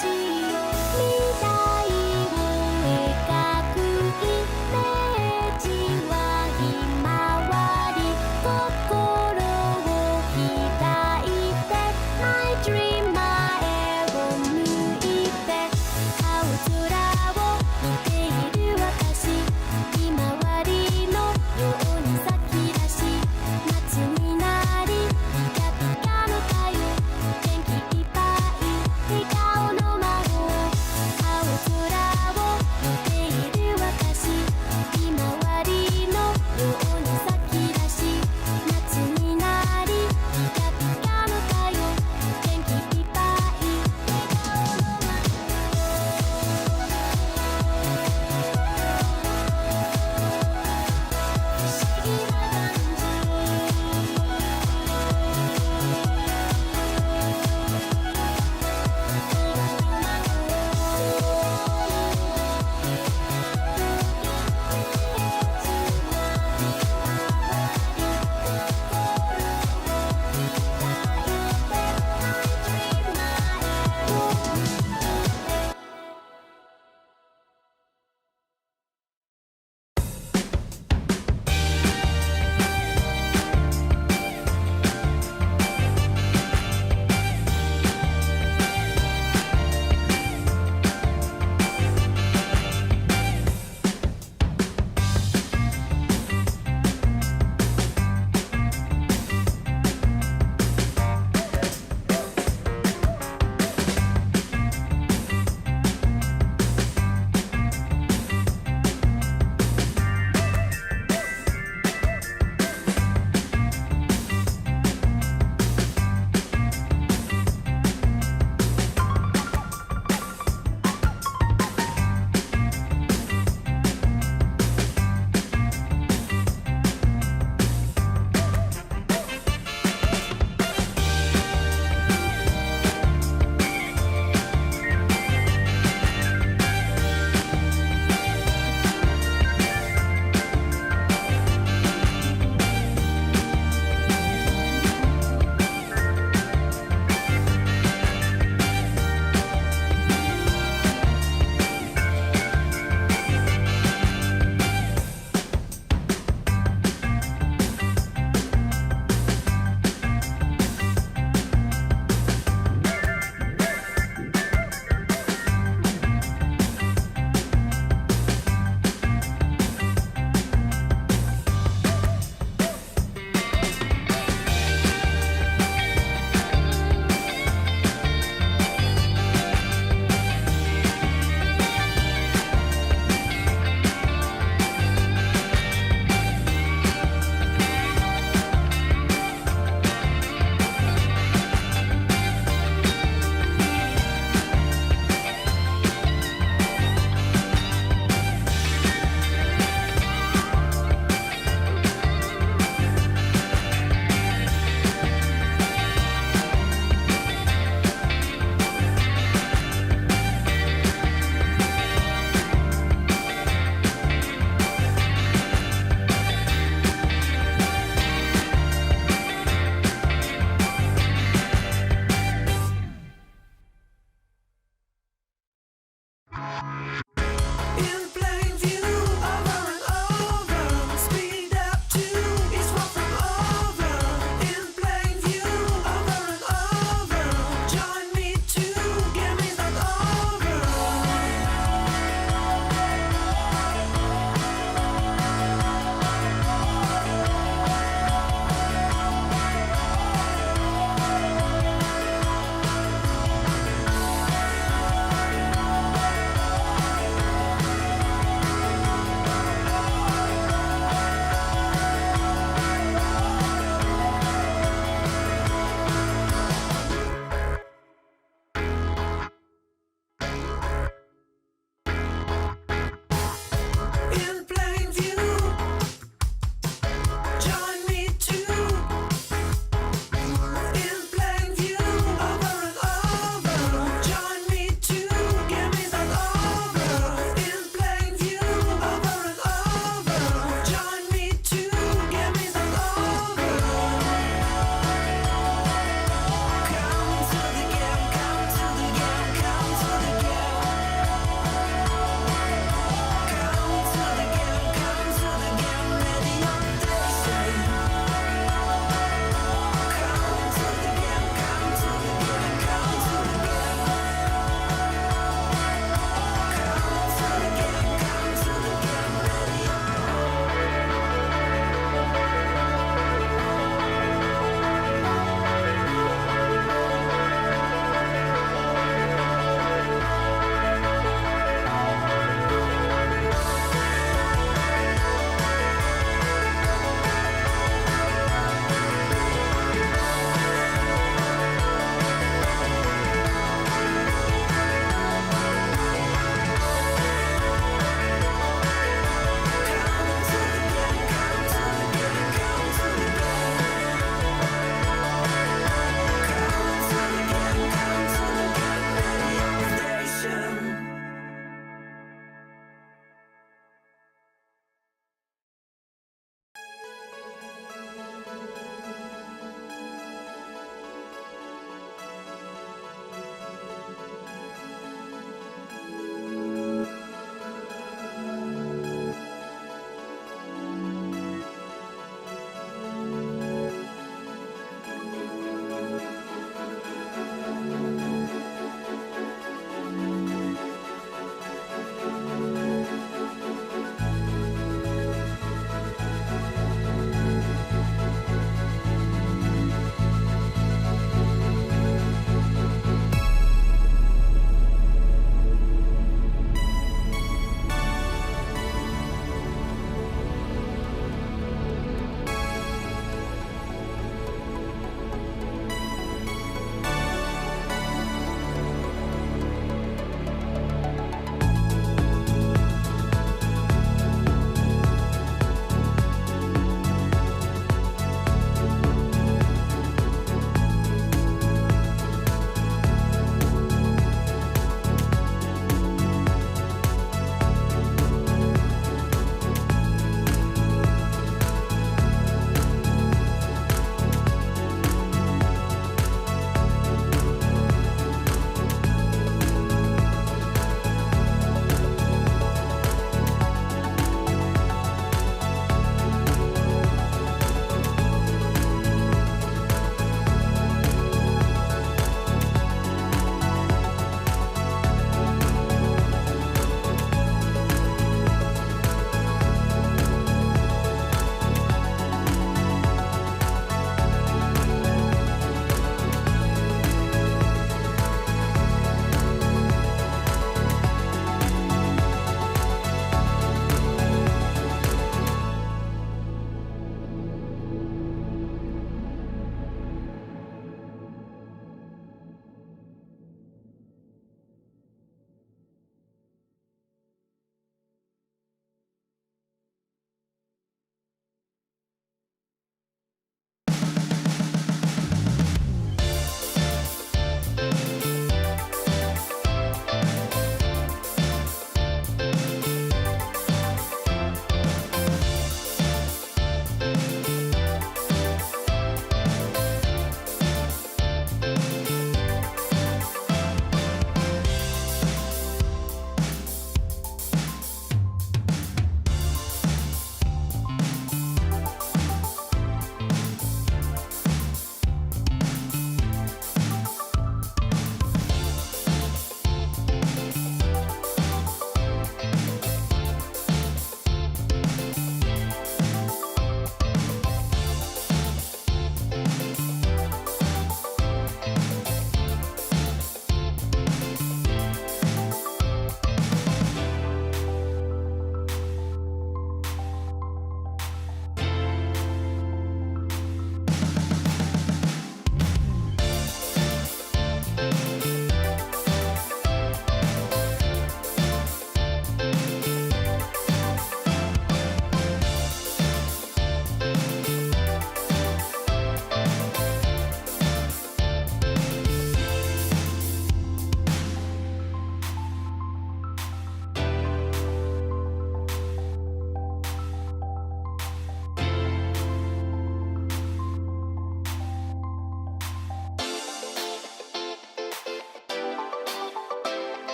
「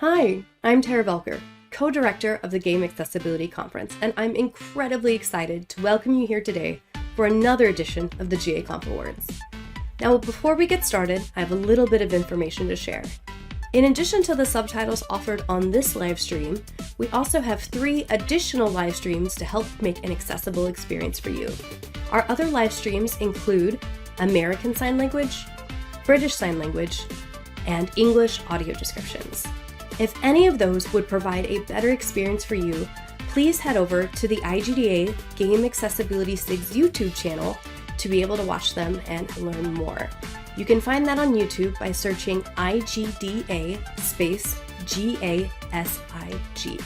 Hi, I'm Tara Velker, co-director of the Game Accessibility Conference, and I'm incredibly excited to welcome you here today for another edition of the GAconf Awards. Now, before we get started, I have a little bit of information to share. In addition to the subtitles offered on this live stream, we also have 3 additional live streams to help make an accessible experience for you. Our other live streams include American Sign Language, British Sign Language, and English audio descriptions. If any of those would provide a better experience for you, please head over to the IGDA Game Accessibility SIG's YouTube channel to be able to watch them and learn more. You can find that on YouTube by searching IGDA space GASIG.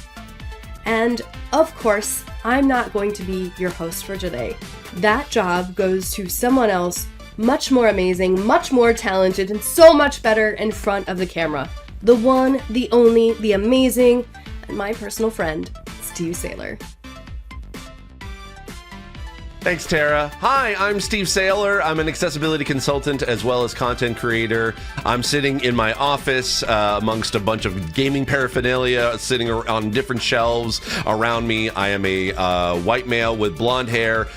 And of course, I'm not going to be your host for today. That job goes to someone else much more amazing, much more talented, and so much better in front of the camera. The one, the only, the amazing, and my personal friend, Steve Saylor. Thanks, Tara. Hi, I'm Steve Saylor. I'm an accessibility consultant as well as content creator. I'm sitting in my office amongst a bunch of gaming paraphernalia sitting on different shelves around me. I am a white male with blonde hair,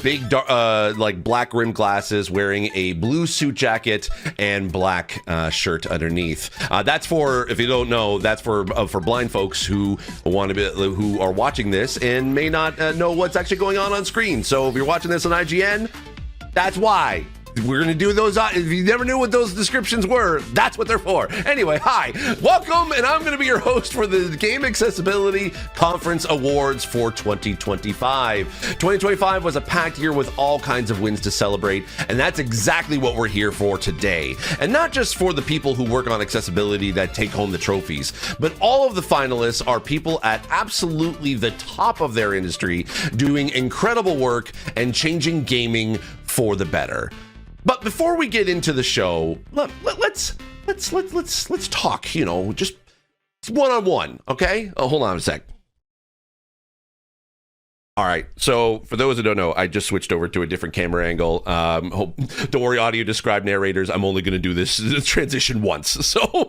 big like black rimmed glasses, wearing a blue suit jacket and black shirt underneath. That's for, if you don't know, that's for blind folks who who are watching this and may not know what's actually going on screen. So if you're watching this on IGN, that's why. We're going to do those. If you never knew what those descriptions were, that's what they're for. Anyway, hi, welcome, and I'm going to be your host for the Game Accessibility Conference Awards for 2025. 2025 was a packed year with all kinds of wins to celebrate, and that's exactly what we're here for today. And not just for the people who work on accessibility that take home the trophies, but all of the finalists are people at absolutely the top of their industry doing incredible work and changing gaming for the better. But before we get into the show, let's talk, you know, just one-on-one, okay? Oh, hold on a sec. All right, so for those who don't know, I just switched over to a different camera angle. Don't worry, audio described narrators, I'm only going to do this transition once. So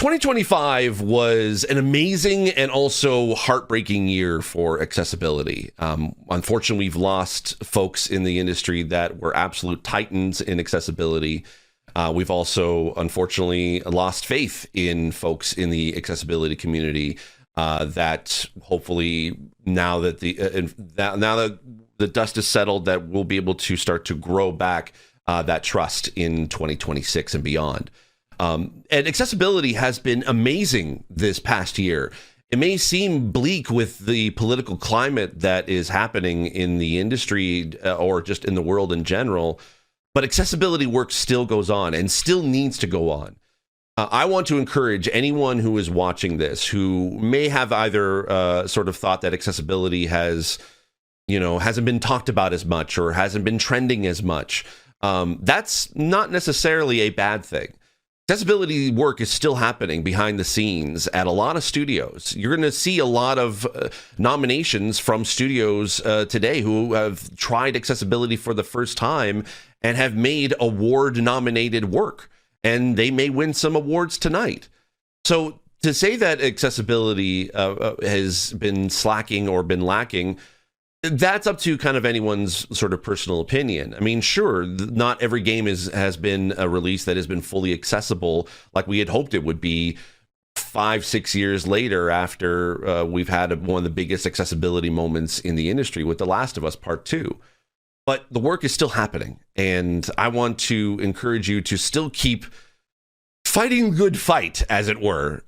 2025 was an amazing and also heartbreaking year for accessibility. Unfortunately, we've lost folks in the industry that were absolute titans in accessibility. We've also, unfortunately, lost faith in folks in the accessibility community that hopefully now that the dust is settled, that we'll be able to start to grow back that trust in 2026 and beyond. And accessibility has been amazing this past year. It may seem bleak with the political climate that is happening in the industry or just in the world in general, but accessibility work still goes on and still needs to go on. I want to encourage anyone who is watching this who may have either sort of thought that accessibility hasn't been talked about as much or hasn't been trending as much. That's not necessarily a bad thing. Accessibility work is still happening behind the scenes at a lot of studios. You're going to see a lot of nominations from studios today who have tried accessibility for the first time and have made award-nominated work, and they may win some awards tonight. So to say that accessibility has been slacking or been lacking, that's up to kind of anyone's sort of personal opinion. I mean, sure, not every game has been a release that has been fully accessible like we had hoped it would be 5-6 years later after we've had one of the biggest accessibility moments in the industry with The Last of Us Part 2. But the work is still happening, and I want to encourage you to still keep fighting the good fight, as it were.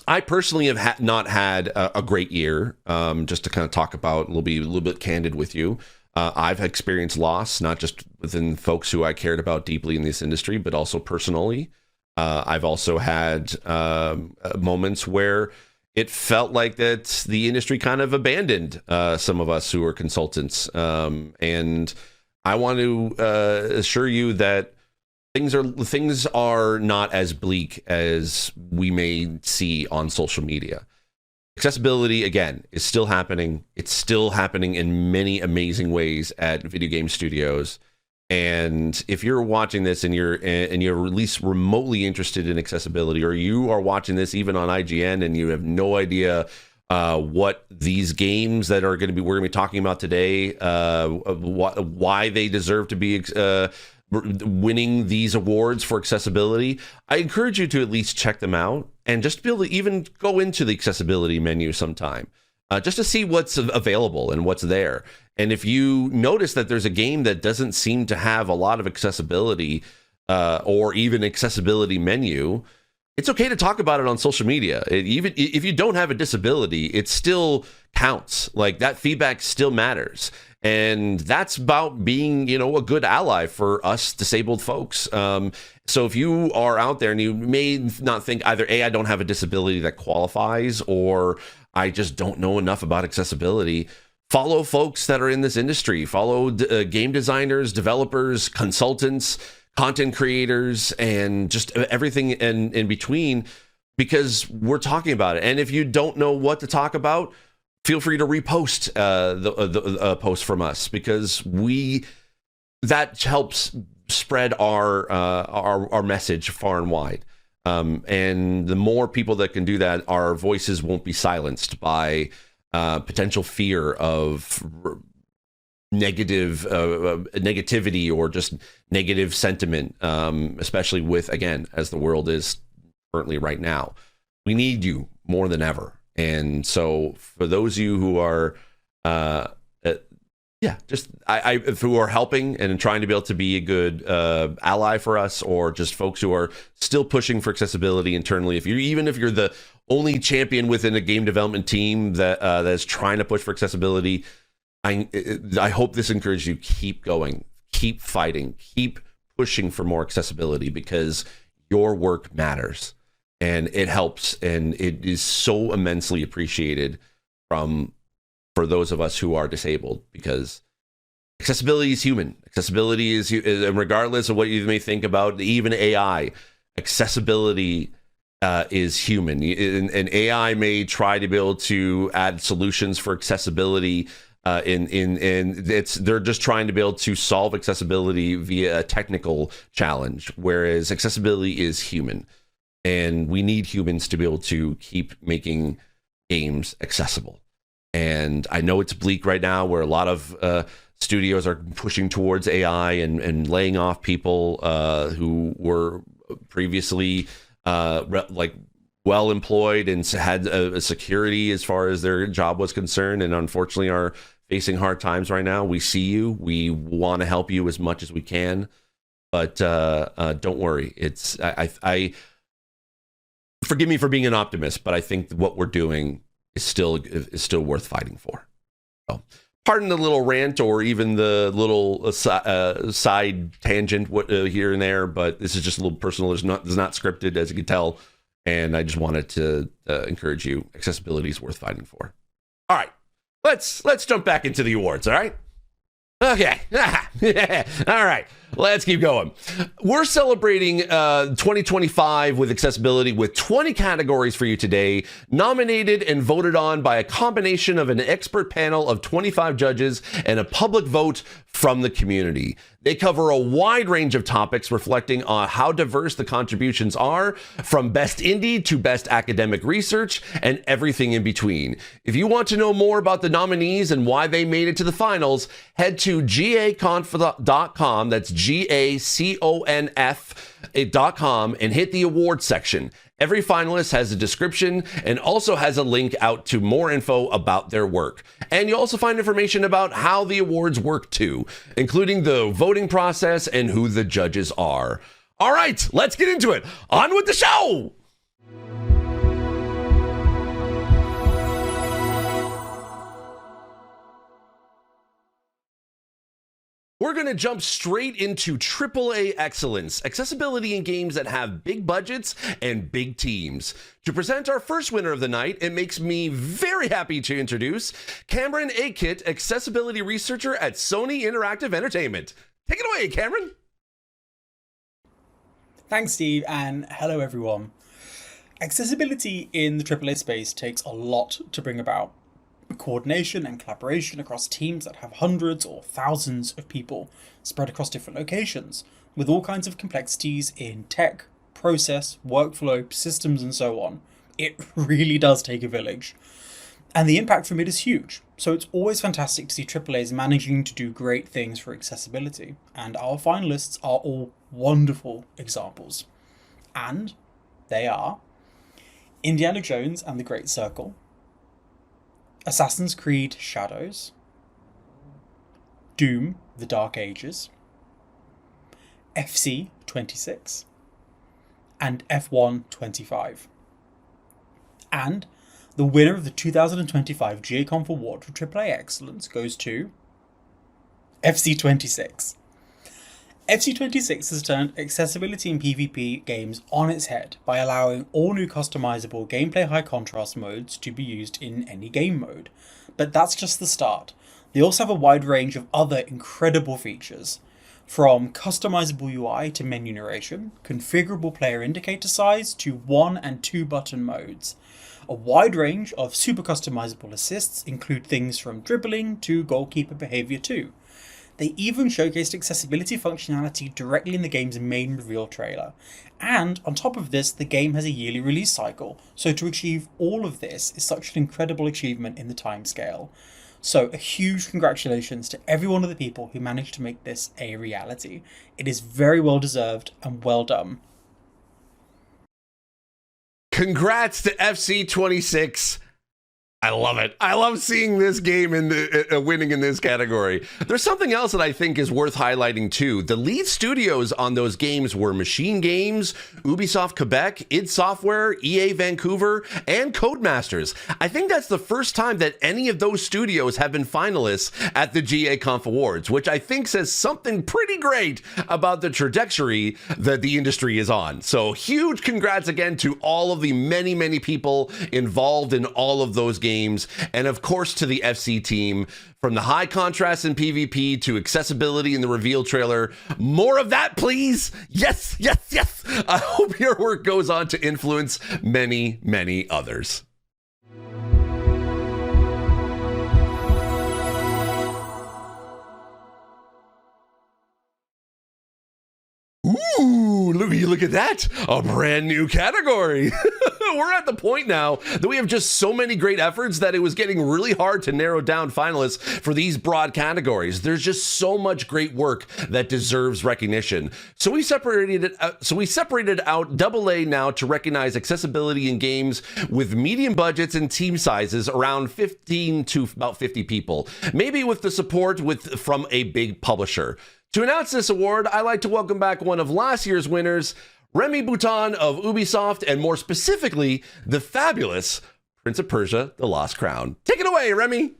I personally have not had a great year. Just to kind of talk about, be a little bit candid with you. I've experienced loss, not just within folks who I cared about deeply in this industry, but also personally. I've also had moments where it felt like that the industry kind of abandoned some of us who are consultants. And I want to assure you that things are not as bleak as we may see on social media. Accessibility, again, is still happening. It's still happening in many amazing ways at video game studios. And if you're watching this and you're at least remotely interested in accessibility, or you are watching this even on IGN and you have no idea what these games that we're going to be talking about today, why they deserve to be winning these awards for accessibility, I encourage you to at least check them out and just be able to even go into the accessibility menu sometime, just to see what's available and what's there. And if you notice that there's a game that doesn't seem to have a lot of accessibility or even accessibility menu, it's okay to talk about it on social media. Even if you don't have a disability, it still counts. Like, that feedback still matters. And that's about being, a good ally for us disabled folks. So if you are out there and you may not think either, A, I don't have a disability that qualifies, or I just don't know enough about accessibility, follow folks that are in this industry. Follow game designers, developers, consultants, content creators, and just everything in between, because we're talking about it. And if you don't know what to talk about, feel free to repost the post from us, because that helps spread our message far and wide. And the more people that can do that, our voices won't be silenced by potential fear of negativity or just negative sentiment, especially with, again, as the world is currently right now. We need you more than ever. And so for those of you who are who are helping and trying to be able to be a good ally for us, or just folks who are still pushing for accessibility internally, if you're the only champion within a game development team that is trying to push for accessibility, I hope this encourages you. Keep going, keep fighting, keep pushing for more accessibility, because your work matters and it helps, and it is so immensely appreciated for those of us who are disabled, because accessibility is human. Accessibility is, and regardless of what you may think about even AI, accessibility is human. And AI may try to be able to add solutions for accessibility. They're just trying to be able to solve accessibility via a technical challenge, whereas accessibility is human, and we need humans to be able to keep making games accessible. And I know it's bleak right now, where a lot of studios are pushing towards AI and laying off people who were previously well employed and had a security as far as their job was concerned, and unfortunately are facing hard times right now. We see you. We want to help you as much as we can, but don't worry. I forgive me for being an optimist, but I think what we're doing is still worth fighting for. So, pardon the little rant or even the little side tangent here and there, but this is just a little personal. It's not scripted, as you can tell, and I just wanted to encourage you. Accessibility is worth fighting for. All right, let's jump back into the awards. All right. Okay. All right. Let's keep going. We're celebrating 2025 with accessibility with 20 categories for you today, nominated and voted on by a combination of an expert panel of 25 judges and a public vote from the community. They cover a wide range of topics reflecting on how diverse the contributions are, from best indie to best academic research and everything in between. If you want to know more about the nominees and why they made it to the finals, head to GAconf.com. That's GAconf.com and hit the awards section. Every finalist has a description and also has a link out to more info about their work. And you'll also find information about how the awards work too, including the voting process and who the judges are. All right, let's get into it. On with the show! We're going to jump straight into AAA excellence, accessibility in games that have big budgets and big teams. To present our first winner of the night, it makes me very happy to introduce Cameron Akit, accessibility researcher at Sony Interactive Entertainment. Take it away, Cameron. Thanks, Steve, and hello, everyone. Accessibility in the AAA space takes a lot to bring about. coordination and collaboration across teams that have hundreds or thousands of people spread across different locations, with all kinds of complexities in tech, process, workflow, systems, and so on. It really does take a village. And the impact from it is huge. So it's always fantastic to see AAAs managing to do great things for accessibility. And our finalists are all wonderful examples. And they are Indiana Jones and the Great Circle, Assassin's Creed Shadows, Doom: The Dark Ages, FC 26, and F1 25. And the winner of the 2025 GAconf Award for AAA Excellence goes to FC 26. FC 26 has turned accessibility in PvP games on its head by allowing all new customizable gameplay high contrast modes to be used in any game mode. But that's just the start. They also have a wide range of other incredible features, from customizable UI to menu narration, configurable player indicator size to 1 and 2 button modes. A wide range of super customizable assists include things from dribbling to goalkeeper behavior too. They even showcased accessibility functionality directly in the game's main reveal trailer. And on top of this, the game has a yearly release cycle, so to achieve all of this is such an incredible achievement in the timescale. So a huge congratulations to every one of the people who managed to make this a reality. It is very well deserved and well done. Congrats to FC26. I love it. I love seeing this game in the winning in this category. There's something else that I think is worth highlighting too. The lead studios on those games were Machine Games, Ubisoft Quebec, id Software, EA Vancouver, and Codemasters. I think that's the first time that any of those studios have been finalists at the GAconf Awards, which I think says something pretty great about the trajectory that the industry is on. So huge congrats again to all of the many, many people involved in all of those games. And of course to the FC team, from the high contrast in PvP to accessibility in the reveal trailer. More of that, please. Yes, yes, yes. I hope your work goes on to influence many, many others. Ooh, look at that. A brand new category. We're at the point now that we have just so many great efforts that it was getting really hard to narrow down finalists for these broad categories. There's just so much great work that deserves recognition. So we separated out AA now to recognize accessibility in games with medium budgets and team sizes around 15 to about 50 people, maybe with the support from a big publisher. To announce this award, I'd like to welcome back one of last year's winners, Remy Bouton of Ubisoft, and more specifically, the fabulous Prince of Persia: The Lost Crown. Take it away, Remy!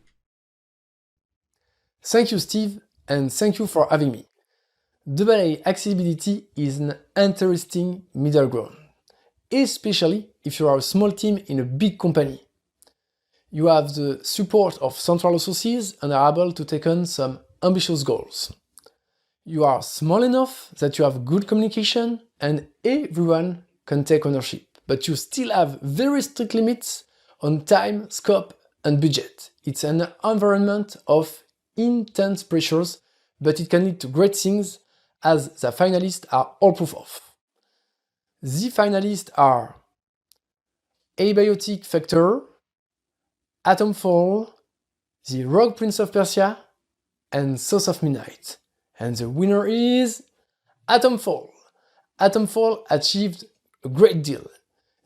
Thank you, Steve, and thank you for having me. AA accessibility is an interesting middle ground, especially if you are a small team in a big company. You have the support of central resources and are able to take on some ambitious goals. You are small enough that you have good communication and everyone can take ownership, but you still have very strict limits on time, scope, and budget. It's an environment of intense pressures, but it can lead to great things, as the finalists are all proof of. The finalists are Abiotic Factor, Atomfall, The Rogue Prince of Persia, and South of Midnight. And the winner is Atomfall. Atomfall achieved a great deal.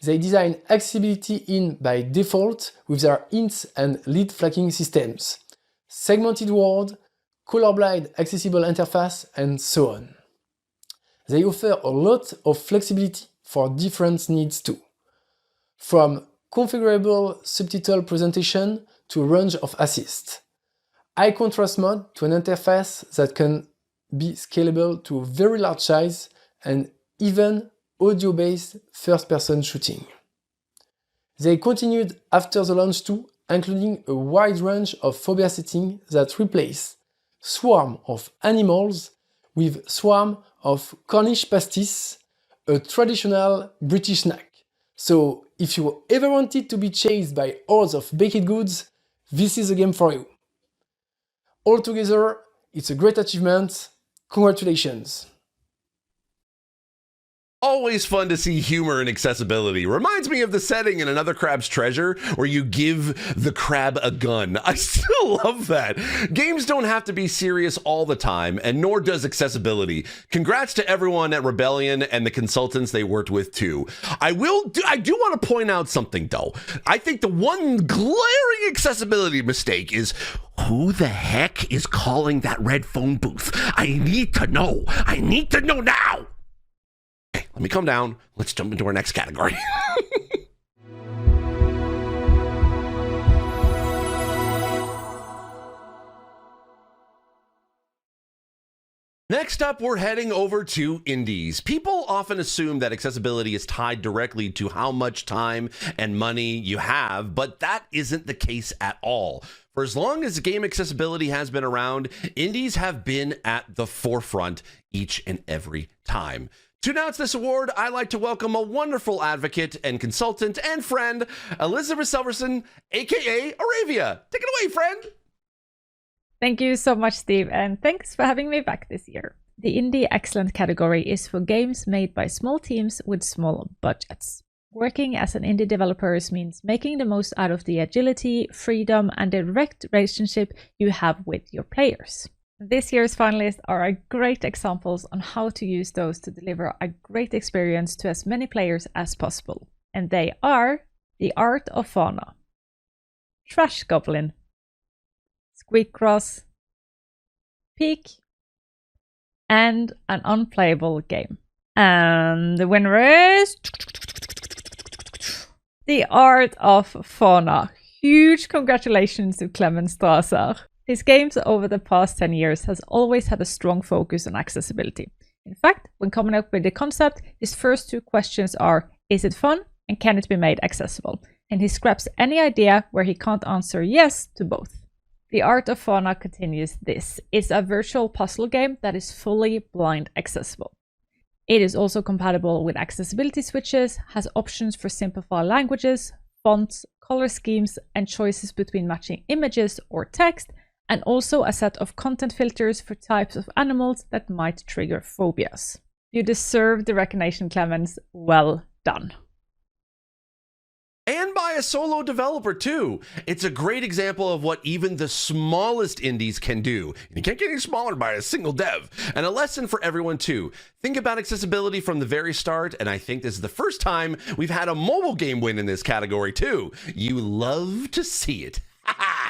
They designed accessibility in by default with their hints and lead flagging systems, segmented world, colorblind accessible interface, and so on. They offer a lot of flexibility for different needs too, from configurable subtitle presentation to a range of assists, high contrast mode to an interface that can be scalable to a very large size, and even audio-based first-person shooting. They continued after the launch too, including a wide range of phobia settings that replace Swarm of Animals with Swarm of Cornish Pasties, a traditional British snack. So if you ever wanted to be chased by hordes of baked goods, this is a game for you. Altogether, it's a great achievement. Congratulations. Always fun to see humor and accessibility. Reminds me of the setting in Another Crab's Treasure where you give the crab a gun. I still love that. Games don't have to be serious all the time, and nor does accessibility. Congrats to everyone at Rebellion and the consultants they worked with too. I do want to point out something though. I think the one glaring accessibility mistake is who the heck is calling that red phone booth? I need to know. I need to know now. Okay, let me calm down. Let's jump into our next category. Next up, we're heading over to indies. People often assume that accessibility is tied directly to how much time and money you have, but that isn't the case at all. For as long as game accessibility has been around, indies have been at the forefront each and every time. To announce this award, I'd like to welcome a wonderful advocate and consultant and friend, Elizabeth Silverson, aka Aravia. Take it away, friend. Thank you so much, Steve, and thanks for having me back this year. The Indie Excellent category is for games made by small teams with small budgets. Working as an indie developer means making the most out of the agility, freedom, and direct relationship you have with your players. This year's finalists are great examples on how to use those to deliver a great experience to as many players as possible. And they are The Art of Fauna, Trash Goblin, Squeak Cross, Peak, and An Unplayable Game. And the winner is The Art of Fauna. Huge congratulations to Clemens Strasser. His games over the past 10 years has always had a strong focus on accessibility. In fact, when coming up with the concept, his first two questions are, is it fun and can it be made accessible? And he scraps any idea where he can't answer yes to both. The Art of Fauna continues this. It's a virtual puzzle game that is fully blind accessible. It is also compatible with accessibility switches, has options for simplified languages, fonts, color schemes, and choices between matching images or text, and also a set of content filters for types of animals that might trigger phobias. You deserve the recognition, Clemens. Well done. And by a solo developer too. It's a great example of what even the smallest indies can do. You can't get any smaller by a single dev. And a lesson for everyone too. Think about accessibility from the very start, and I think this is the first time we've had a mobile game win in this category too. You love to see it. Ha ha!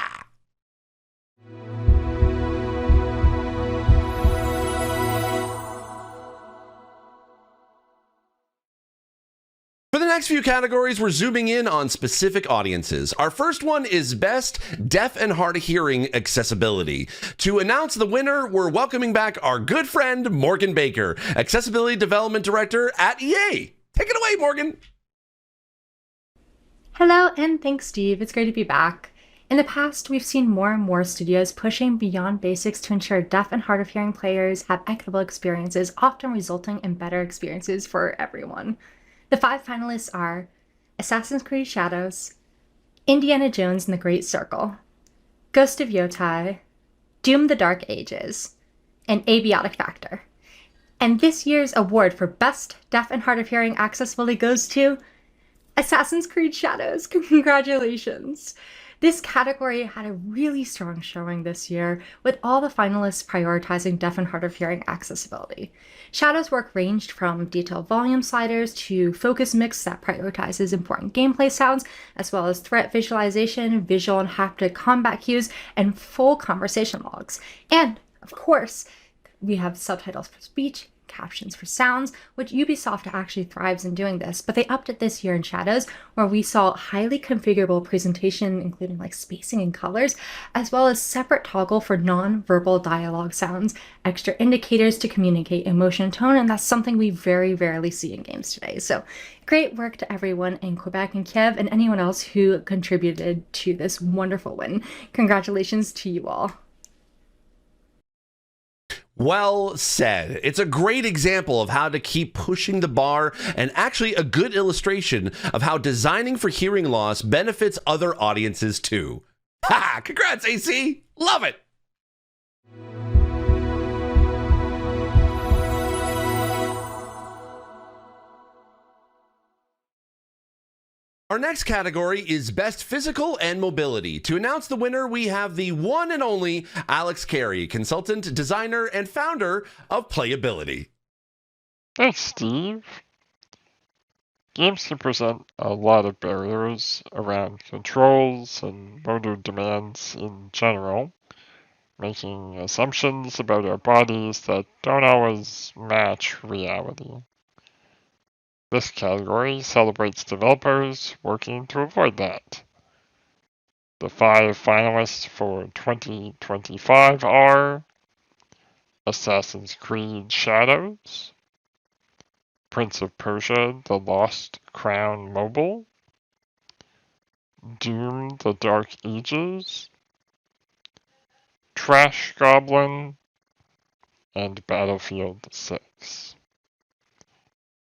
For the next few categories, we're zooming in on specific audiences. Our first one is Best Deaf and Hard of Hearing Accessibility. To announce the winner, we're welcoming back our good friend, Morgan Baker, Accessibility Development Director at EA. Take it away, Morgan. Hello, and thanks, Steve. It's great to be back. In the past, we've seen more and more studios pushing beyond basics to ensure deaf and hard of hearing players have equitable experiences, often resulting in better experiences for everyone. The 5 finalists are Assassin's Creed Shadows, Indiana Jones and the Great Circle, Ghost of Yotai, Doom the Dark Ages, and Abiotic Factor. And this year's award for Best Deaf and Hard of Hearing Accessibility goes to Assassin's Creed Shadows. Congratulations! This category had a really strong showing this year, with all the finalists prioritizing deaf and hard of hearing accessibility. Shadows' work ranged from detailed volume sliders to focus mix that prioritizes important gameplay sounds, as well as threat visualization, visual and haptic combat cues, and full conversation logs. And, of course, we have subtitles for speech, captions for sounds, which Ubisoft actually thrives in doing this, but they upped it this year in Shadows, where we saw highly configurable presentation, including like spacing and colors, as well as separate toggle for non-verbal dialogue sounds, extra indicators to communicate emotion and tone, and that's something we very rarely see in games today. So great work to everyone in Quebec and Kiev and anyone else who contributed to this wonderful win. Congratulations to you all. Well said. It's a great example of how to keep pushing the bar and actually a good illustration of how designing for hearing loss benefits other audiences too. Ha! Congrats, AC! Love it! Our next category is Best Physical and Mobility. To announce the winner, we have the one and only Alex Carey, consultant, designer, and founder of Playability. Thanks, Steve. Games can present a lot of barriers around controls and motor demands in general, making assumptions about our bodies that don't always match reality. This category celebrates developers working to avoid that. The 5 finalists for 2025 are Assassin's Creed Shadows, Prince of Persia: The Lost Crown Mobile, Doom: The Dark Ages, Trash Goblin, and Battlefield 6.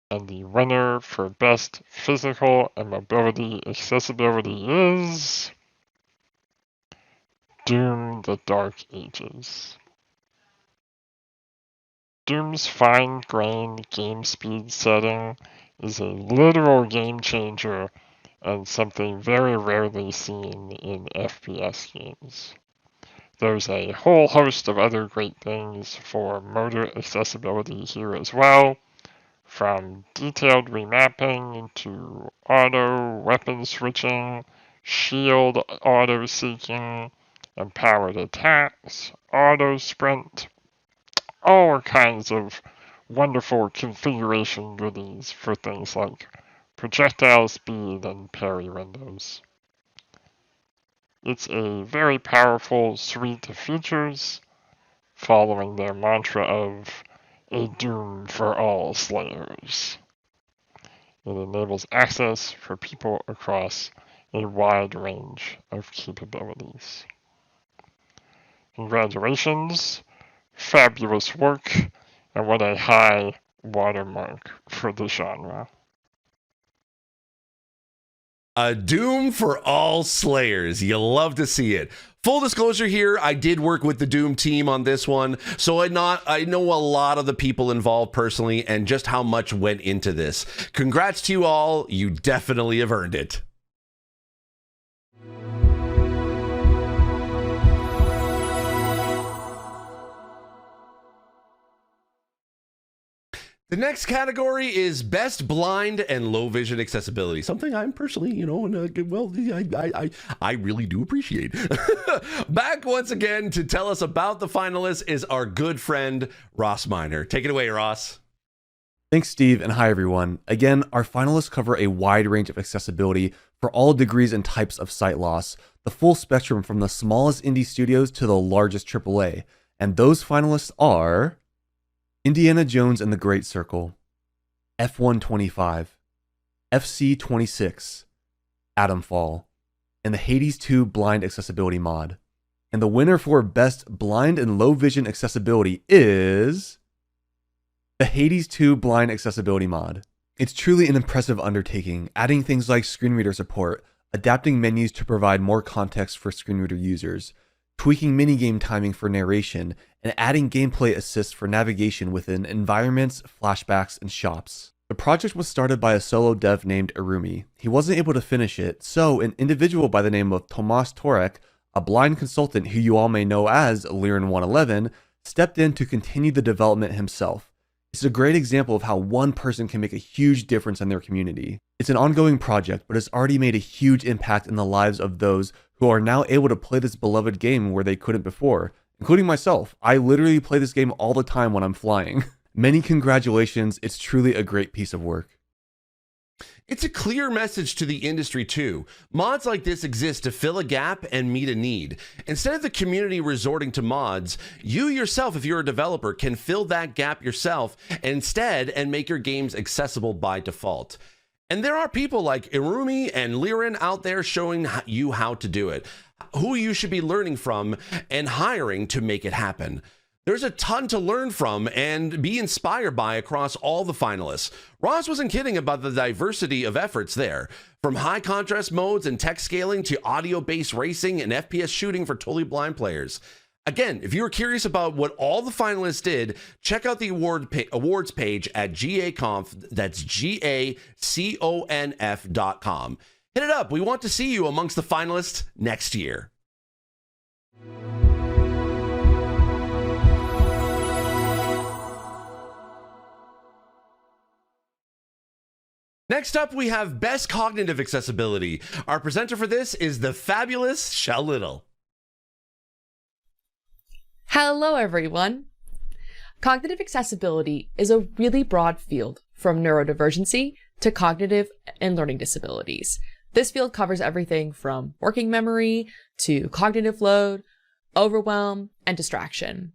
And the winner for Best Physical and Mobility Accessibility is Doom: The Dark Ages. Doom's fine-grained game speed setting is a literal game changer and something very rarely seen in FPS games. There's a whole host of other great things for motor accessibility here as well, from detailed remapping to auto weapon switching, shield auto-seeking, empowered attacks, auto-sprint, all kinds of wonderful configuration goodies for things like projectile speed and parry windows. It's a very powerful suite of features, following their mantra of a doom for all slayers. It enables access for people across a wide range of capabilities. Congratulations, fabulous work, and what a high watermark for the genre. A doom for all slayers. You love to see it. Full disclosure here, I did work with the Doom team on this one, so I know a lot of the people involved personally and just how much went into this. Congrats to you all. You definitely have earned it. The next category is Best Blind and Low Vision Accessibility. Something I'm personally, I really do appreciate. Back once again to tell us about the finalists is our good friend, Ross Miner. Take it away, Ross. Thanks, Steve, and hi, everyone. Again, our finalists cover a wide range of accessibility for all degrees and types of sight loss, the full spectrum from the smallest indie studios to the largest AAA. And those finalists are Indiana Jones and the Great Circle, F125, FC26, Atomfall, and the Hades 2 Blind Accessibility mod. And the winner for Best Blind and Low Vision Accessibility is the Hades 2 Blind Accessibility mod. It's truly an impressive undertaking, adding things like screen reader support, adapting menus to provide more context for screen reader users, tweaking minigame timing for narration, and adding gameplay assists for navigation within environments, flashbacks, and shops. The project was started by a solo dev named Irumi. He wasn't able to finish it, so an individual by the name of Tomas Torek, a blind consultant who you all may know as Liren111, stepped in to continue the development himself. It's a great example of how one person can make a huge difference in their community. It's an ongoing project, but it's already made a huge impact in the lives of those who are now able to play this beloved game where they couldn't before, including myself. I literally play this game all the time when I'm flying. Many congratulations, it's truly a great piece of work. It's a clear message to the industry too. Mods like this exist to fill a gap and meet a need. Instead of the community resorting to mods, you yourself, if you're a developer, can fill that gap yourself instead and make your games accessible by default. And there are people like Irumi and Liren out there showing you how to do it, who you should be learning from and hiring to make it happen. There's a ton to learn from and be inspired by across all the finalists. Ross wasn't kidding about the diversity of efforts there. From high contrast modes and text scaling to audio-based racing and FPS shooting for totally blind players. Again, if you're curious about what all the finalists did, check out the awards page at GAconf. That's GAconf.com. Hit it up. We want to see you amongst the finalists next year. Next up, we have Best Cognitive Accessibility. Our presenter for this is the fabulous Shell Little. Hello, everyone. Cognitive accessibility is a really broad field, from neurodivergency to cognitive and learning disabilities. This field covers everything from working memory to cognitive load, overwhelm, and distraction.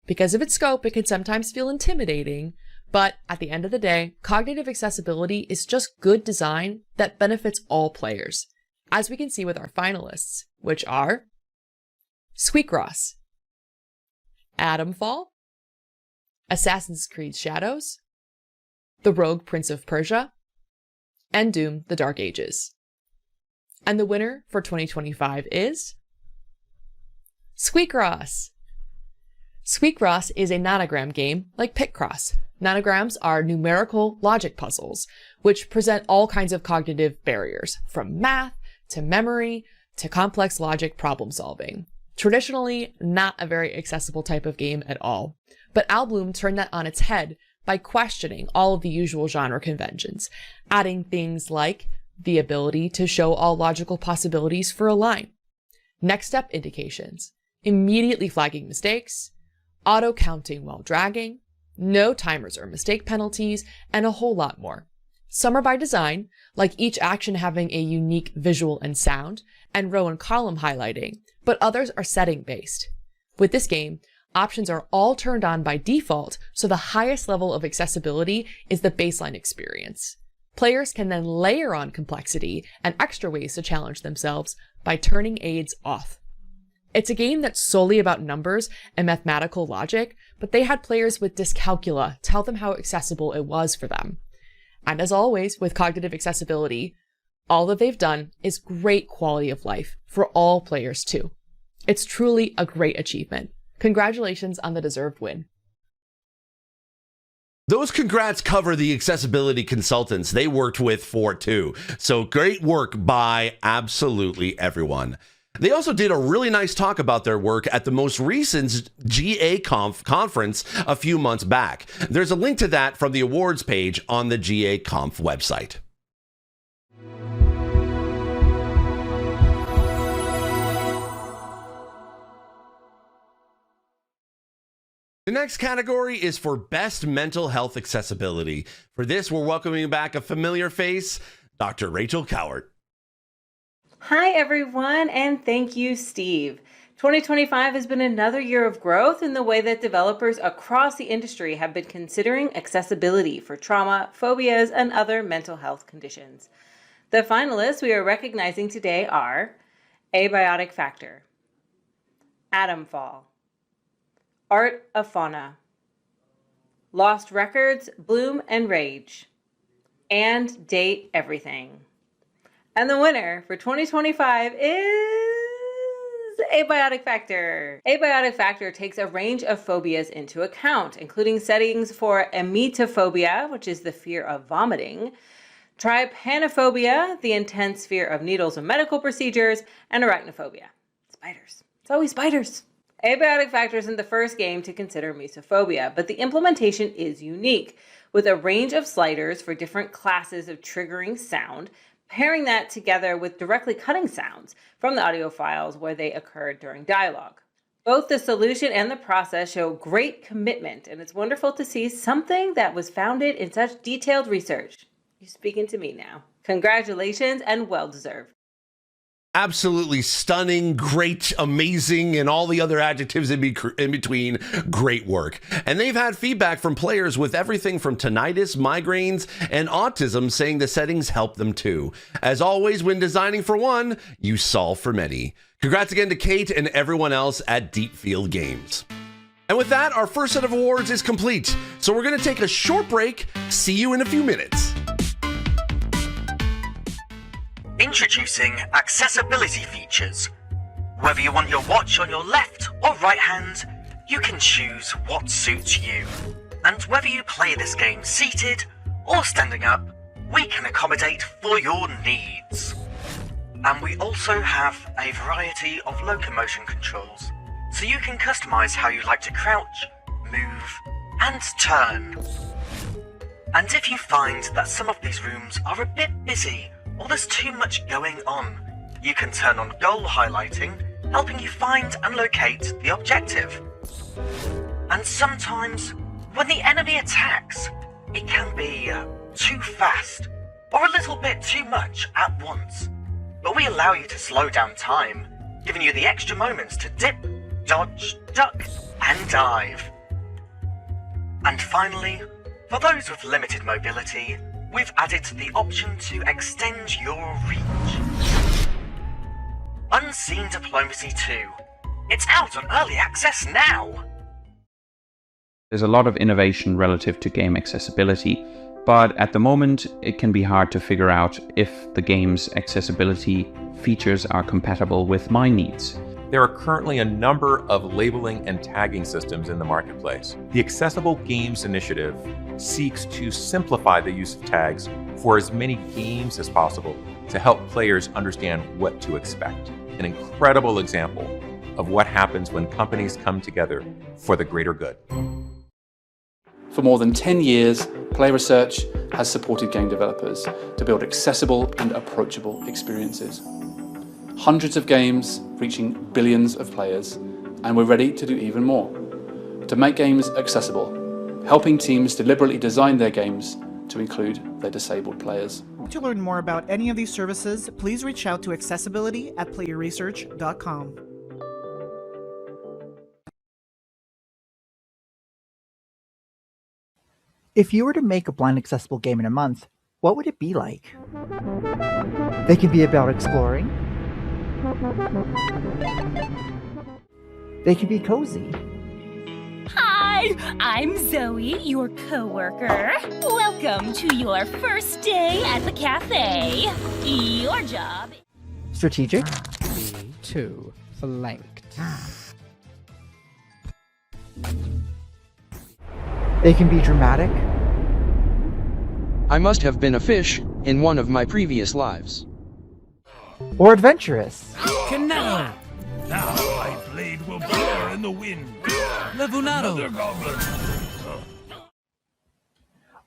Because of its scope, it can sometimes feel intimidating, but at the end of the day, cognitive accessibility is just good design that benefits all players, as we can see with our finalists, which are Squeakross, Atomfall, Assassin's Creed Shadows, The Rogue Prince of Persia, and Doom: The Dark Ages. And the winner for 2025 is Squeakross. Squeakross is a nonogram game like Picross. Nanograms are numerical logic puzzles, which present all kinds of cognitive barriers, from math to memory to complex logic problem solving. Traditionally, not a very accessible type of game at all, but Alblum turned that on its head by questioning all of the usual genre conventions, adding things like the ability to show all logical possibilities for a line, next step indications, immediately flagging mistakes, auto counting while dragging, no timers or mistake penalties, and a whole lot more. Some are by design, like each action having a unique visual and sound, and row and column highlighting, but others are setting based. With this game, options are all turned on by default, so the highest level of accessibility is the baseline experience. Players can then layer on complexity and extra ways to challenge themselves by turning aids off. It's a game that's solely about numbers and mathematical logic, but they had players with dyscalculia tell them how accessible it was for them. And as always, with cognitive accessibility, all that they've done is great quality of life for all players too. It's truly a great achievement. Congratulations on the deserved win. Those congrats cover the accessibility consultants they worked with for too. So great work by absolutely everyone. They also did a really nice talk about their work at the most recent GAconf conference a few months back. There's a link to that from the awards page on the GAconf website. The next category is for Best Mental Health Accessibility. For this, we're welcoming back a familiar face, Dr. Rachel Cowart. Hi, everyone, and thank you, Steve. 2025 has been another year of growth in the way that developers across the industry have been considering accessibility for trauma, phobias, and other mental health conditions. The finalists we are recognizing today are Abiotic Factor, Atomfall, Art of Fauna, Lost Records, Bloom and Rage, and Date Everything. And the winner for 2025 is Abiotic Factor. Abiotic Factor takes a range of phobias into account, including settings for emetophobia, which is the fear of vomiting, trypanophobia, the intense fear of needles and medical procedures, and arachnophobia. Spiders. It's always spiders. Abiotic Factor isn't the first game to consider mesophobia, but the implementation is unique, with a range of sliders for different classes of triggering sound, pairing that together with directly cutting sounds from the audio files where they occurred during dialogue. Both the solution and the process show great commitment, and it's wonderful to see something that was founded in such detailed research. You're speaking to me now. Congratulations and well-deserved. Absolutely stunning, great, amazing, and all the other adjectives in between. Great work. And they've had feedback from players with everything from tinnitus, migraines, and autism saying the settings help them too. As always, when designing for one, you solve for many. Congrats again to Kate and everyone else at Deep Field Games. And with that, our first set of awards is complete. So we're going to take a short break. See you in a few minutes. Introducing accessibility features. Whether you want your watch on your left or right hand, you can choose what suits you. And whether you play this game seated or standing up, we can accommodate for your needs. And we also have a variety of locomotion controls, so you can customize how you like to crouch, move, and turn. And if you find that some of these rooms are a bit busy or there's too much going on, you can turn on goal highlighting, helping you find and locate the objective. And sometimes, when the enemy attacks, it can be too fast or a little bit too much at once. But we allow you to slow down time, giving you the extra moments to dip, dodge, duck, and dive. And finally, for those with limited mobility, we've added the option to extend your reach. Unseen Diplomacy 2. It's out on early access now! There's a lot of innovation relative to game accessibility, but at the moment it can be hard to figure out if the game's accessibility features are compatible with my needs. There are currently a number of labeling and tagging systems in the marketplace. The Accessible Games Initiative seeks to simplify the use of tags for as many games as possible to help players understand what to expect. An incredible example of what happens when companies come together for the greater good. For more than 10 years, Play Research has supported game developers to build accessible and approachable experiences. Hundreds of games reaching billions of players, and we're ready to do even more. To make games accessible, helping teams deliberately design their games to include their disabled players. To learn more about any of these services, please reach out to accessibility@playresearch.com. If you were to make a blind accessible game in a month, what would it be like? They can be about exploring. They can be cozy. Hi, I'm Zoe, your coworker. Welcome to your first day at the cafe. Your job. Strategic. B2 flanked. They can be dramatic. I must have been a fish in one of my previous lives. Or adventurous. Canal! Now my blade will blur in the wind. Levunado!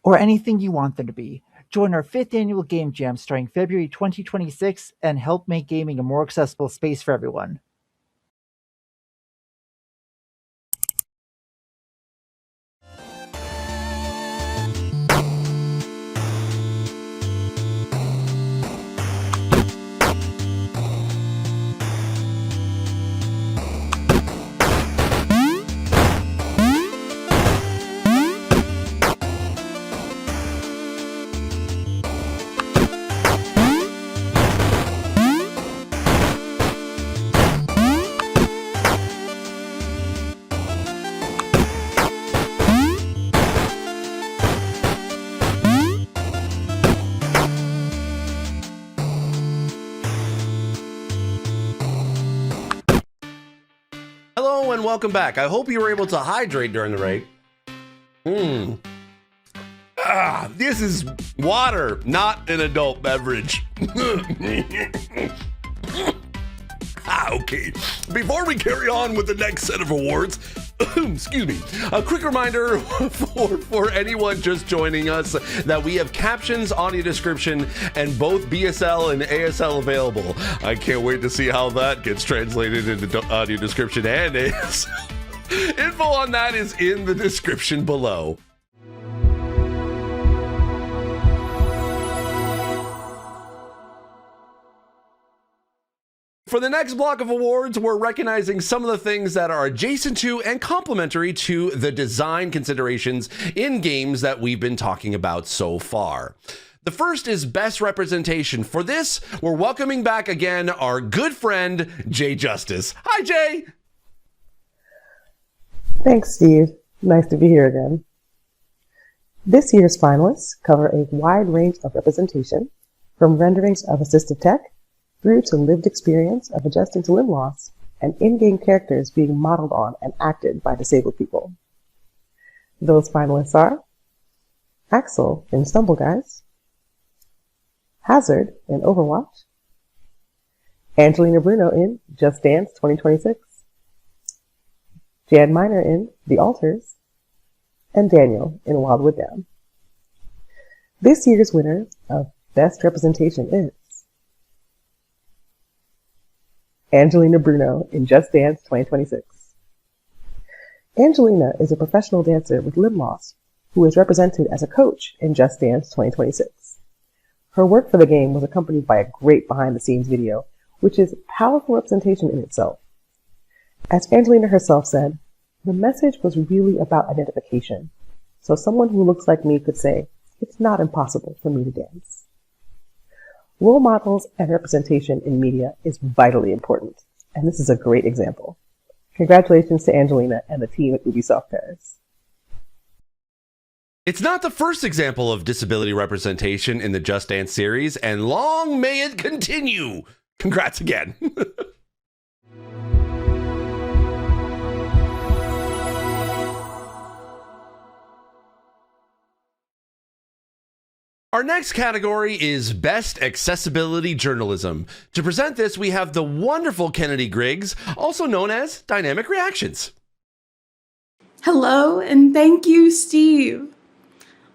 Or anything you want them to be. Join our 5th annual Game Jam starting February 2026 and help make gaming a more accessible space for everyone. Hello and welcome back. I hope you were able to hydrate during the break. This is water, not an adult beverage. Okay. Before we carry on with the next set of awards, excuse me, a quick reminder for anyone just joining us that we have captions, audio description, and both BSL and ASL available. I can't wait to see how that gets translated into audio description and ASL. Info on that is in the description below. For the next block of awards, we're recognizing some of the things that are adjacent to and complementary to the design considerations in games that we've been talking about so far. The first is best representation. For this, we're welcoming back again our good friend, Jay Justice. Hi, Jay. Thanks, Steve. Nice to be here again. This year's finalists cover a wide range of representation, from renderings of assistive tech through to lived experience of adjusting to limb loss and in-game characters being modeled on and acted by disabled people. Those finalists are Axel in Stumble Guys, Hazard in Overwatch, Angelina Bruno in Just Dance 2026, Jan Miner in The Alters, and Daniel in Wildwood Down. This year's winner of Best Representation is Angelina Bruno in Just Dance 2026. Angelina is a professional dancer with limb loss who is represented as a coach in Just Dance 2026. Her work for the game was accompanied by a great behind-the-scenes video, which is powerful representation in itself. As Angelina herself said, the message was really about identification, so someone who looks like me could say, it's not impossible for me to dance. Role models and representation in media is vitally important, and this is a great example. Congratulations to Angelina and the team at Ubisoft Paris. It's not the first example of disability representation in the Just Dance series, and long may it continue. Congrats again. Our next category is Best Accessibility Journalism. To present this, we have the wonderful Kennedy Griggs, also known as Dynamic Reactions. Hello, and thank you, Steve.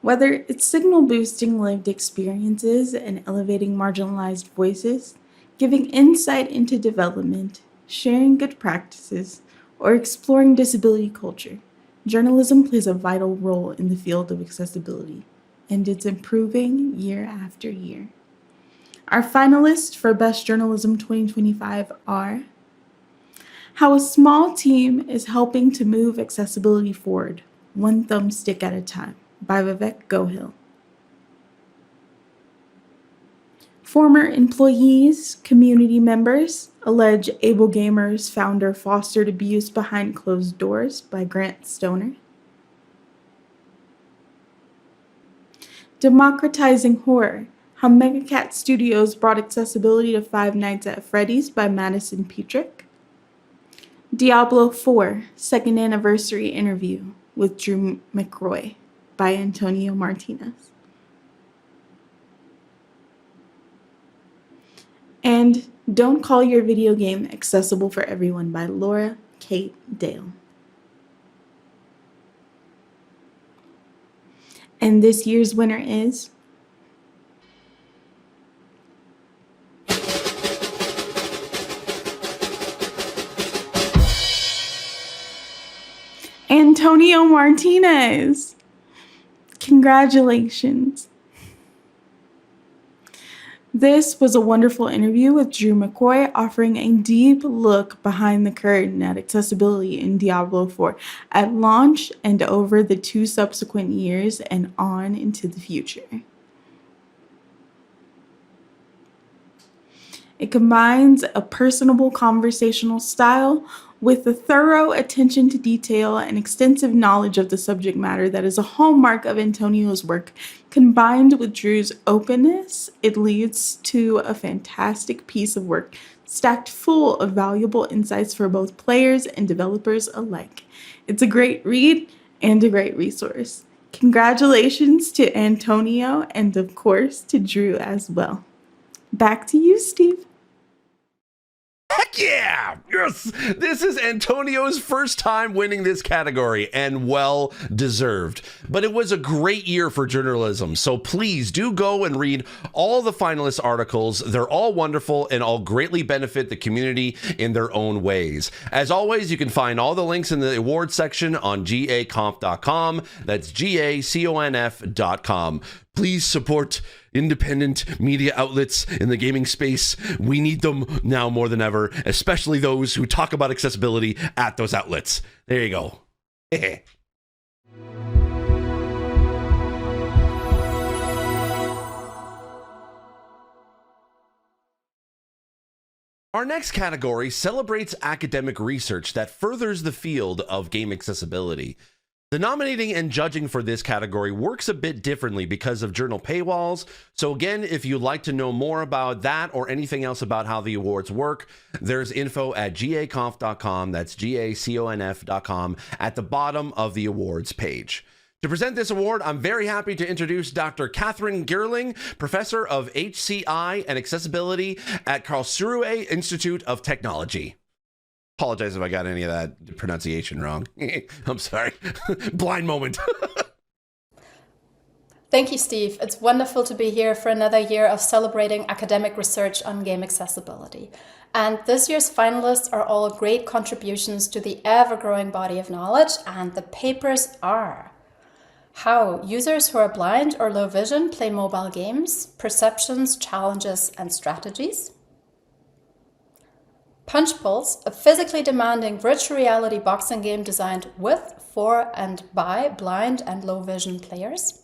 Whether it's signal boosting lived experiences and elevating marginalized voices, giving insight into development, sharing good practices, or exploring disability culture, journalism plays a vital role in the field of accessibility, and it's improving year after year. Our finalists for Best Journalism 2025 are How a Small Team is Helping to Move Accessibility Forward, One Thumbstick at a Time, by Vivek Gohil. Former employees, community members, allege Able Gamers founder fostered abuse behind closed doors, by Grant Stoner. Democratizing Horror, How Megacat Studios Brought Accessibility to Five Nights at Freddy's, by Madison Petrick. Diablo 4, Second Anniversary Interview with Drew McRoy, by Antonio Martinez. And Don't Call Your Video Game Accessible for Everyone, by Laura Kate Dale. And this year's winner is Antonio Martinez. Congratulations. This was a wonderful interview with Drew McCoy, offering a deep look behind the curtain at accessibility in Diablo 4 at launch and over the 2 subsequent years and on into the future. It combines a personable conversational style with a thorough attention to detail and extensive knowledge of the subject matter that is a hallmark of Antonio's work. Combined with Drew's openness, it leads to a fantastic piece of work stacked full of valuable insights for both players and developers alike. It's a great read and a great resource. Congratulations to Antonio and, of course, to Drew as well. Back to you, Steve. Heck yeah! Yes! This is Antonio's first time winning this category, and well deserved. But it was a great year for journalism, so please do go and read all the finalist articles. They're all wonderful and all greatly benefit the community in their own ways. As always, you can find all the links in the awards section on GAconf.com. That's GAconf.com. Please support independent media outlets in the gaming space. We need them now more than ever, especially those who talk about accessibility at those outlets. There you go. Our next category celebrates academic research that furthers the field of game accessibility. The nominating and judging for this category works a bit differently because of journal paywalls. So again, if you'd like to know more about that or anything else about how the awards work, there's info at GAconf.com. That's GAconf.com at the bottom of the awards page. To present this award, I'm very happy to introduce Dr. Catherine Girling, Professor of HCI and Accessibility at Karlsruhe Institute of Technology. Apologize if I got any of that pronunciation wrong. I'm sorry. Blind moment. Thank you, Steve. It's wonderful to be here for another year of celebrating academic research on game accessibility. And this year's finalists are all great contributions to the ever-growing body of knowledge, and the papers are: how users who are blind or low vision play mobile games, perceptions, challenges, and strategies. Punch Pulse, a physically demanding virtual reality boxing game designed with, for, and by blind and low vision players.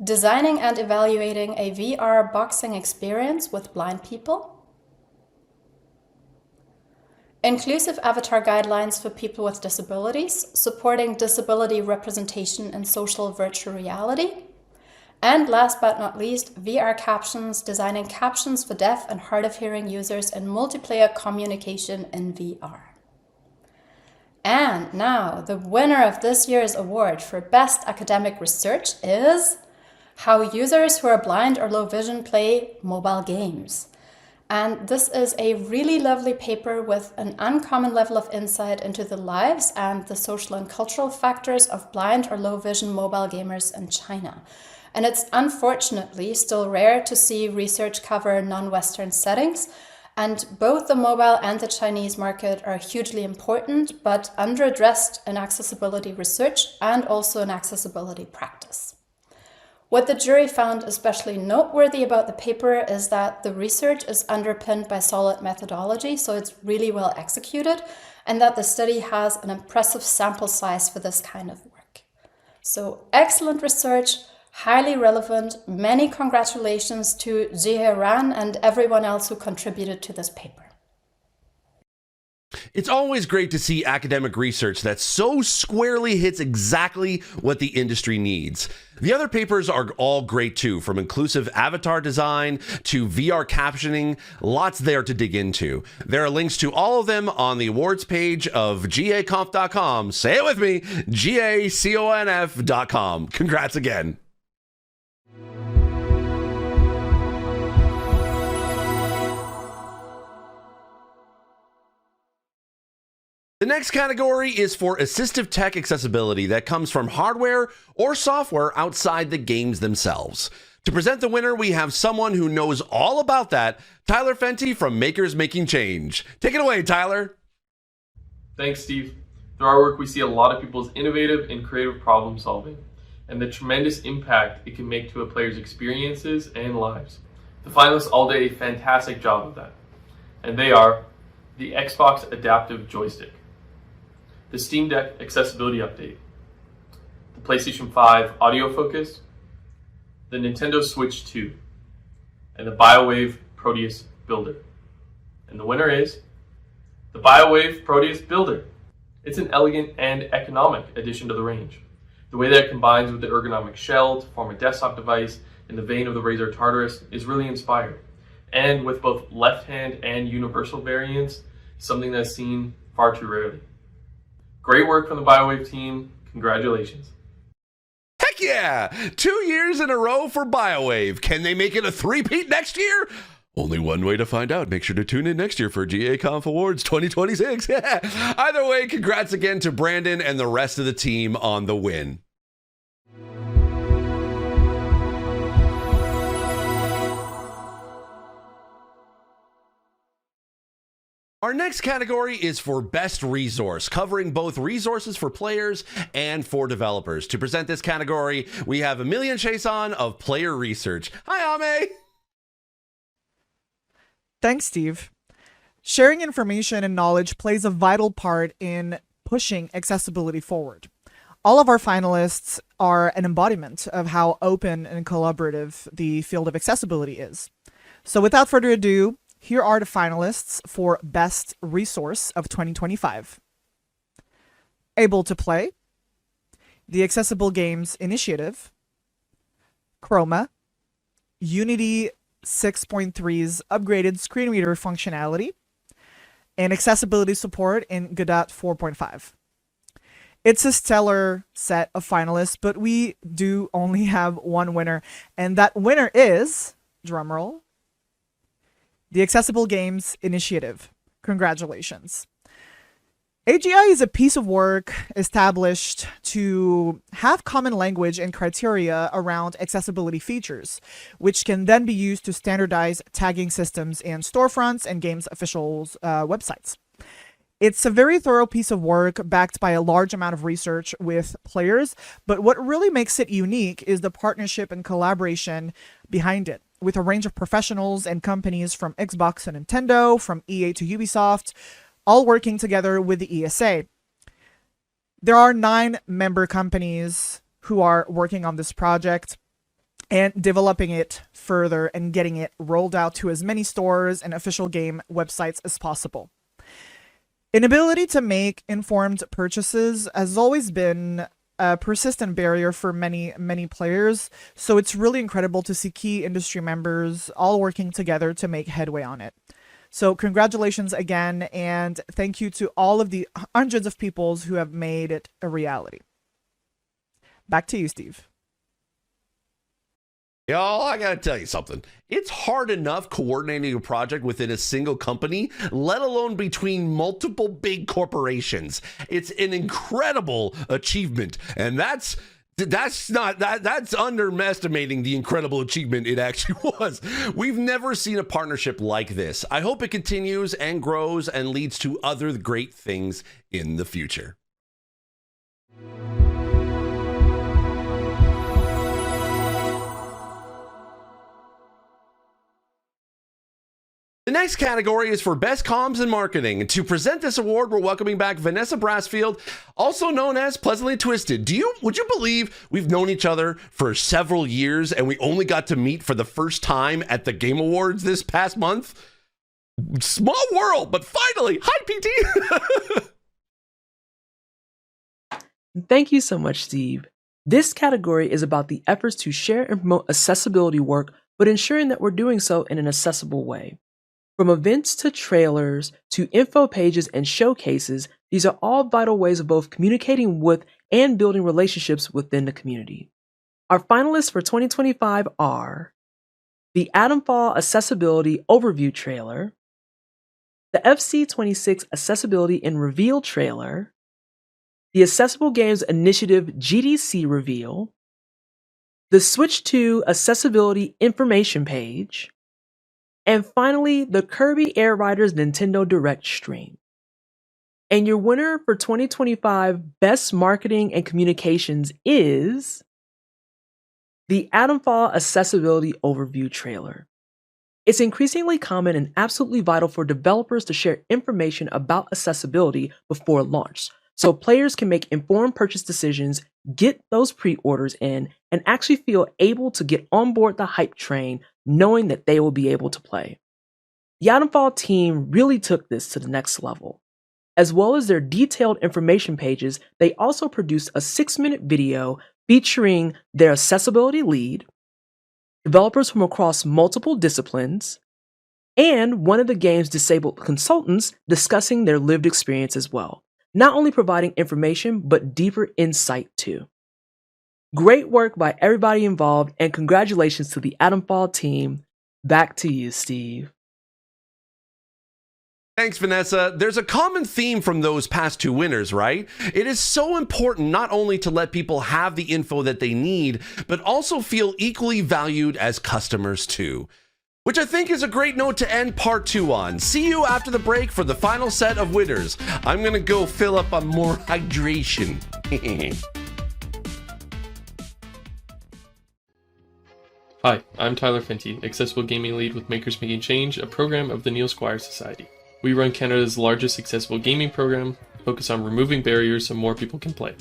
Designing and evaluating a VR boxing experience with blind people. Inclusive avatar guidelines for people with disabilities, supporting disability representation in social virtual reality. And last but not least, VR Captions, designing captions for deaf and hard of hearing users in multiplayer communication in VR. And now, the winner of this year's award for Best Academic Research is how users who are blind or low vision play mobile games. And this is a really lovely paper with an uncommon level of insight into the lives and the social and cultural factors of blind or low vision mobile gamers in China. And it's unfortunately still rare to see research cover non-Western settings, and both the mobile and the Chinese market are hugely important, but underaddressed in accessibility research and also in accessibility practice. What the jury found especially noteworthy about the paper is that the research is underpinned by solid methodology, so it's really well executed, and that the study has an impressive sample size for this kind of work. So excellent research, highly relevant. Many congratulations to Jie Ran and everyone else who contributed to this paper. It's always great to see academic research that so squarely hits exactly what the industry needs. The other papers are all great too, from inclusive avatar design to VR captioning, lots there to dig into. There are links to all of them on the awards page of GAconf.com. Say it with me, GAconf.com. Congrats again. The next category is for assistive tech accessibility that comes from hardware or software outside the games themselves. To present the winner, we have someone who knows all about that, Tyler Fenty from Makers Making Change. Take it away, Tyler. Thanks, Steve. Through our work, we see a lot of people's innovative and creative problem solving, and the tremendous impact it can make to a player's experiences and lives. The finalists all did a fantastic job of that, and they are the Xbox Adaptive Joystick, the Steam Deck Accessibility Update, the PlayStation 5 Audio Focus, the Nintendo Switch 2, and the BioWave Proteus Builder. And the winner is the BioWave Proteus Builder. It's an elegant and economic addition to the range. The way that it combines with the ergonomic shell to form a desktop device in the vein of the Razer Tartarus is really inspired. And with both left-hand and universal variants, something that's seen far too rarely. Great work from the BioWave team. Congratulations. Heck yeah! 2 years in a row for BioWave. Can they make it a three-peat next year? Only one way to find out. Make sure to tune in next year for GAconf Awards 2026. Either way, congrats again to Brandon and the rest of the team on the win. Our next category is for Best Resource, covering both resources for players and for developers. To present this category, we have Emilian Chason of Player Research. Hi, Ame! Thanks, Steve. Sharing information and knowledge plays a vital part in pushing accessibility forward. All of our finalists are an embodiment of how open and collaborative the field of accessibility is. So without further ado, here are the finalists for Best Resource of 2025. Able to Play, the Accessible Games Initiative, Chroma, Unity 6.3's upgraded screen reader functionality, and accessibility support in Godot 4.5. It's a stellar set of finalists, but we do only have one winner, and that winner is, drumroll, the Accessible Games Initiative. Congratulations. AGI is a piece of work established to have common language and criteria around accessibility features, which can then be used to standardize tagging systems in storefronts and games officials' websites. It's a very thorough piece of work backed by a large amount of research with players, but what really makes it unique is the partnership and collaboration behind it, with a range of professionals and companies from Xbox and Nintendo, from EA to Ubisoft, all working together with the ESA. There are 9 member companies who are working on this project and developing it further and getting it rolled out to as many stores and official game websites as possible. Inability to make informed purchases has always been a persistent barrier for many players, so it's really incredible to see key industry members all working together to make headway on it. So congratulations again, and thank you to all of the hundreds of people who have made it a reality. Back to you, Steve. Y'all, I gotta tell you something. It's hard enough coordinating a project within a single company, let alone between multiple big corporations. It's an incredible achievement, and that's underestimating the incredible achievement it actually was. We've never seen a partnership like this. I hope it continues and grows and leads to other great things in the future. The next category is for Best Comms and Marketing. And to present this award, we're welcoming back Vanessa Brassfield, also known as Pleasantly Twisted. Would you believe we've known each other for several years and we only got to meet for the first time at the Game Awards this past month? Small world, but finally, hi PT. Thank you so much, Steve. This category is about the efforts to share and promote accessibility work, but ensuring that we're doing so in an accessible way. From events to trailers to info pages and showcases, these are all vital ways of both communicating with and building relationships within the community. Our finalists for 2025 are the Atomfall Accessibility Overview Trailer, the FC26 Accessibility and Reveal Trailer, the Accessible Games Initiative GDC Reveal, the Switch 2 Accessibility Information Page, and finally, the Kirby Air Riders Nintendo Direct stream. And your winner for 2025 Best Marketing and Communications is the Atomfall Accessibility Overview Trailer. It's increasingly common and absolutely vital for developers to share information about accessibility before launch, so players can make informed purchase decisions, get those pre-orders in, and actually feel able to get on board the hype train knowing that they will be able to play. The Atomfall team really took this to the next level. As well as their detailed information pages, they also produced a 6-minute video featuring their accessibility lead, developers from across multiple disciplines, and one of the game's disabled consultants discussing their lived experience as well, not only providing information, but deeper insight too. Great work by everybody involved, and congratulations to the Atomfall team. Back to you, Steve. Thanks, Vanessa. There's a common theme from those past 2 winners, right? It is so important not only to let people have the info that they need, but also feel equally valued as customers too. Which I think is a great note to end part 2 on. See you after the break for the final set of winners. I'm gonna go fill up on more hydration. Hi, I'm Tyler Fenty, Accessible Gaming Lead with Makers Making Change, a program of the Neil Squire Society. We run Canada's largest accessible gaming program, focus on removing barriers so more people can play.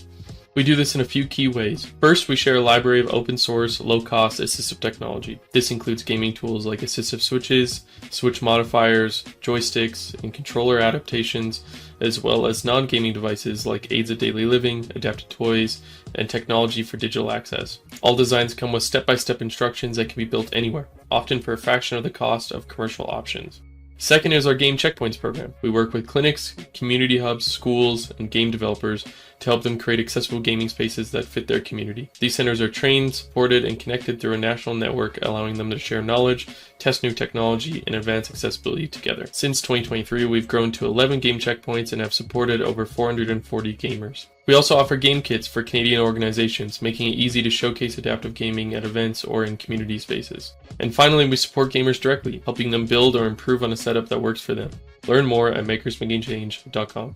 We do this in a few key ways. First, we share a library of open source, low-cost assistive technology. This includes gaming tools like assistive switches, switch modifiers, joysticks, and controller adaptations, as well as non-gaming devices like aids of daily living, adapted toys, and technology for digital access. All designs come with step-by-step instructions that can be built anywhere, often for a fraction of the cost of commercial options. Second is our Game Checkpoints program. We work with clinics, community hubs, schools, and game developers to help them create accessible gaming spaces that fit their community. These centers are trained, supported, and connected through a national network, allowing them to share knowledge, test new technology, and advance accessibility together. Since 2023, we've grown to 11 game checkpoints and have supported over 440 gamers. We also offer game kits for Canadian organizations, making it easy to showcase adaptive gaming at events or in community spaces. And finally, we support gamers directly, helping them build or improve on a setup that works for them. Learn more at makersmakingchange.com.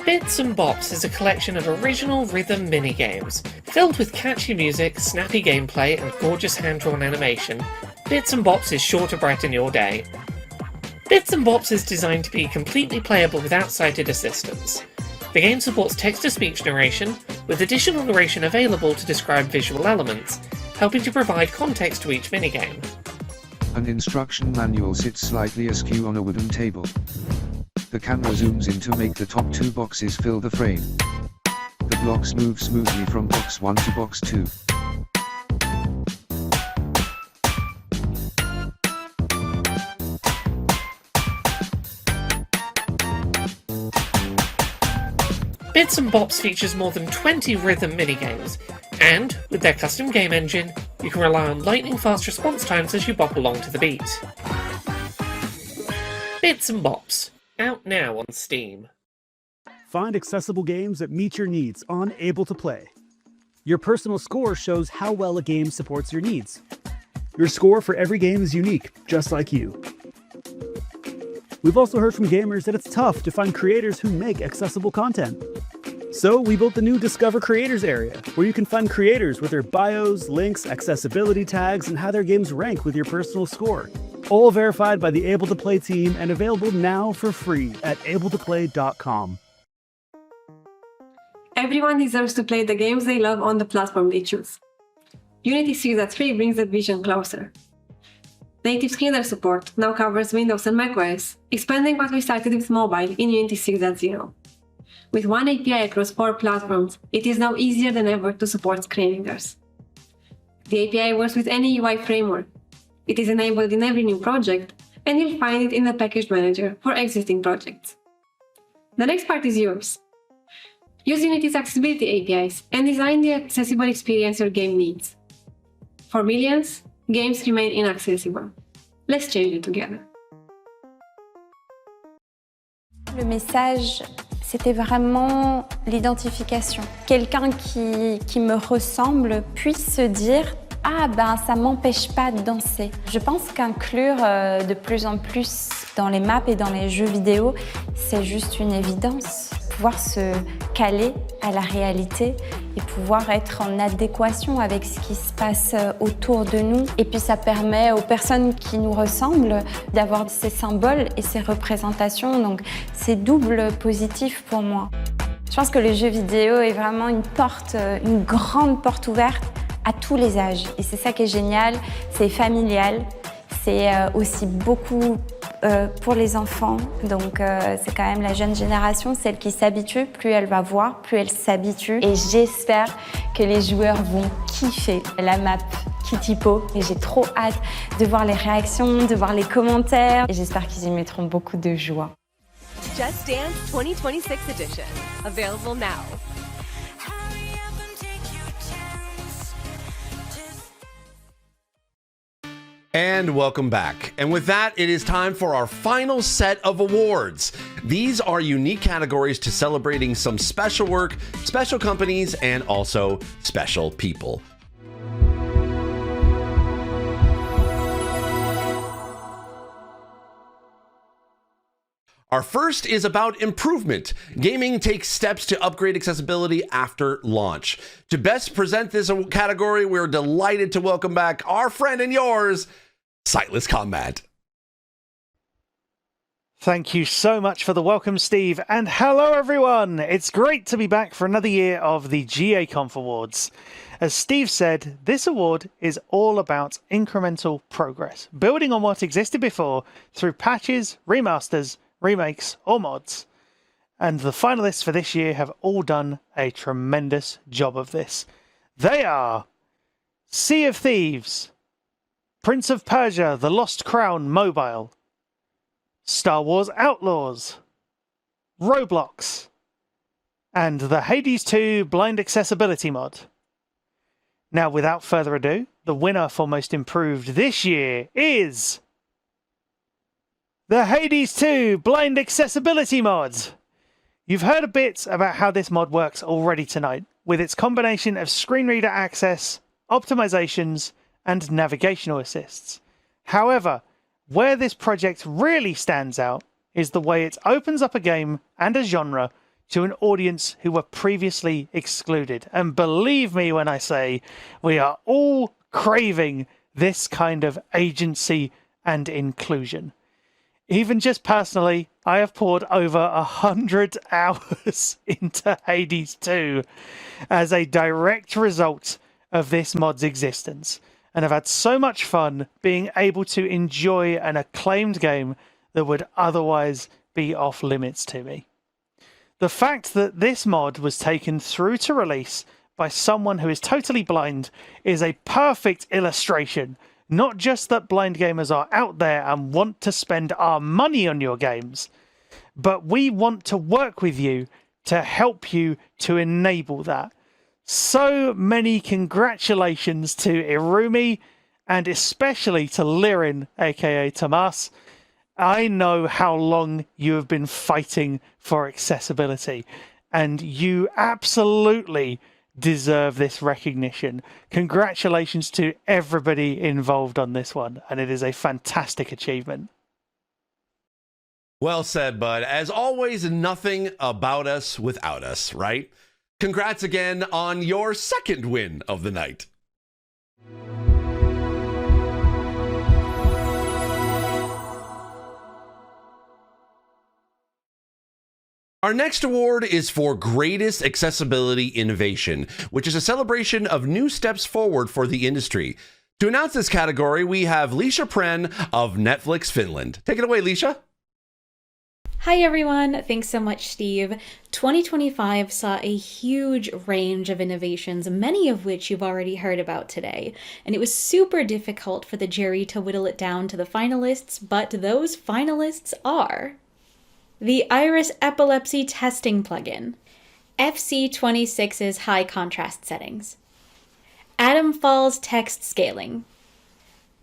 Bits and Bops is a collection of original rhythm minigames. Filled with catchy music, snappy gameplay, and gorgeous hand-drawn animation, Bits and Bops is sure to brighten your day. Bits and Bops is designed to be completely playable without sighted assistance. The game supports text-to-speech narration, with additional narration available to describe visual elements, helping to provide context to each minigame. An instruction manual sits slightly askew on a wooden table. The camera zooms in to make the top two boxes fill the frame. The blocks move smoothly from box 1 to box 2. Bits and Bops features more than 20 rhythm minigames, and, with their custom game engine, you can rely on lightning-fast response times as you bop along to the beat. Bits and Bops, out now on Steam. Find accessible games that meet your needs on Able to Play. Your personal score shows how well a game supports your needs. Your score for every game is unique, just like you. We've also heard from gamers that it's tough to find creators who make accessible content. So we built the new Discover Creators area, where you can find creators with their bios, links, accessibility tags, and how their games rank with your personal score. All verified by the Able to Play team and available now for free at abletoplay.com. Everyone deserves to play the games they love on the platform they choose. Unity 6.3 brings that vision closer. Native scaler support now covers Windows and macOS, expanding what we started with mobile in Unity 6.0. With one API across 4 platforms, it is now easier than ever to support screen readers. The API works with any UI framework. It is enabled in every new project, and you'll find it in the package manager for existing projects. The next part is yours. Use Unity's accessibility APIs and design the accessible experience your game needs. For millions, games remain inaccessible. Let's change it together. Le message, c'était vraiment l'identification. Quelqu'un qui me ressemble puisse se dire « Ah ben ça m'empêche pas de danser ». Je pense qu'inclure de plus en plus dans les maps et dans les jeux vidéo, c'est juste une évidence. Pouvoir se caler à la réalité et pouvoir être en adéquation avec ce qui se passe autour de nous. Et puis ça permet aux personnes qui nous ressemblent d'avoir ces symboles et ces représentations. Donc c'est double positif pour moi. Je pense que le jeu vidéo est vraiment une grande porte ouverte à tous les âges. Et c'est ça qui est génial, c'est familial, c'est aussi beaucoup pour les enfants, donc c'est quand même la jeune génération, celle qui s'habitue, plus elle va voir, plus elle s'habitue. Et j'espère que les joueurs vont kiffer la map Kittypo. Et j'ai trop hâte de voir les réactions, de voir les commentaires. Et j'espère qu'ils y mettront beaucoup de joie. Just Dance 2026 edition, available now. And welcome back. And with that, it is time for our final set of awards. These are unique categories to celebrating some special work, special companies, and also special people. Our first is about improvement. Gaming takes steps to upgrade accessibility after launch. To best present this category, we're delighted to welcome back our friend and yours, Sightless Combat. Thank you so much for the welcome, Steve, and hello everyone! It's great to be back for another year of the GAconf Awards. As Steve said, this award is all about incremental progress, building on what existed before through patches, remasters, remakes, or mods. And the finalists for this year have all done a tremendous job of this. They are Sea of Thieves, Prince of Persia: The Lost Crown Mobile, Star Wars Outlaws, Roblox, and the Hades 2 Blind Accessibility mod. Now, without further ado, the winner for Most Improved this year is the Hades 2 Blind Accessibility mod. You've heard a bit about how this mod works already tonight, with its combination of screen reader access, optimizations, and navigational assists. However, where this project really stands out is the way it opens up a game and a genre to an audience who were previously excluded. And believe me when I say, we are all craving this kind of agency and inclusion. Even just personally, I have poured over 100 hours into Hades 2 as a direct result of this mod's existence. And I've had so much fun being able to enjoy an acclaimed game that would otherwise be off limits to me. The fact that this mod was taken through to release by someone who is totally blind is a perfect illustration, not just that blind gamers are out there and want to spend our money on your games, but we want to work with you to help you to enable that. So many congratulations to Irumi, and especially to Lirin, aka Tomas. I know how long you have been fighting for accessibility, and you absolutely deserve this recognition. Congratulations to everybody involved on this one, and it is a fantastic achievement. Well said, bud. As always, nothing about us without us, right? Congrats again on your second win of the night. Our next award is for Greatest Accessibility Innovation, which is a celebration of new steps forward for the industry. To announce this category, we have Lisha Pren of Netflix Finland. Take it away, Lisha. Hi everyone, thanks so much, Steve. 2025 saw a huge range of innovations, many of which you've already heard about today. And it was super difficult for the jury to whittle it down to the finalists, but those finalists are the Iris Epilepsy Testing Plugin, FC26's high contrast settings, Atom Falls text scaling,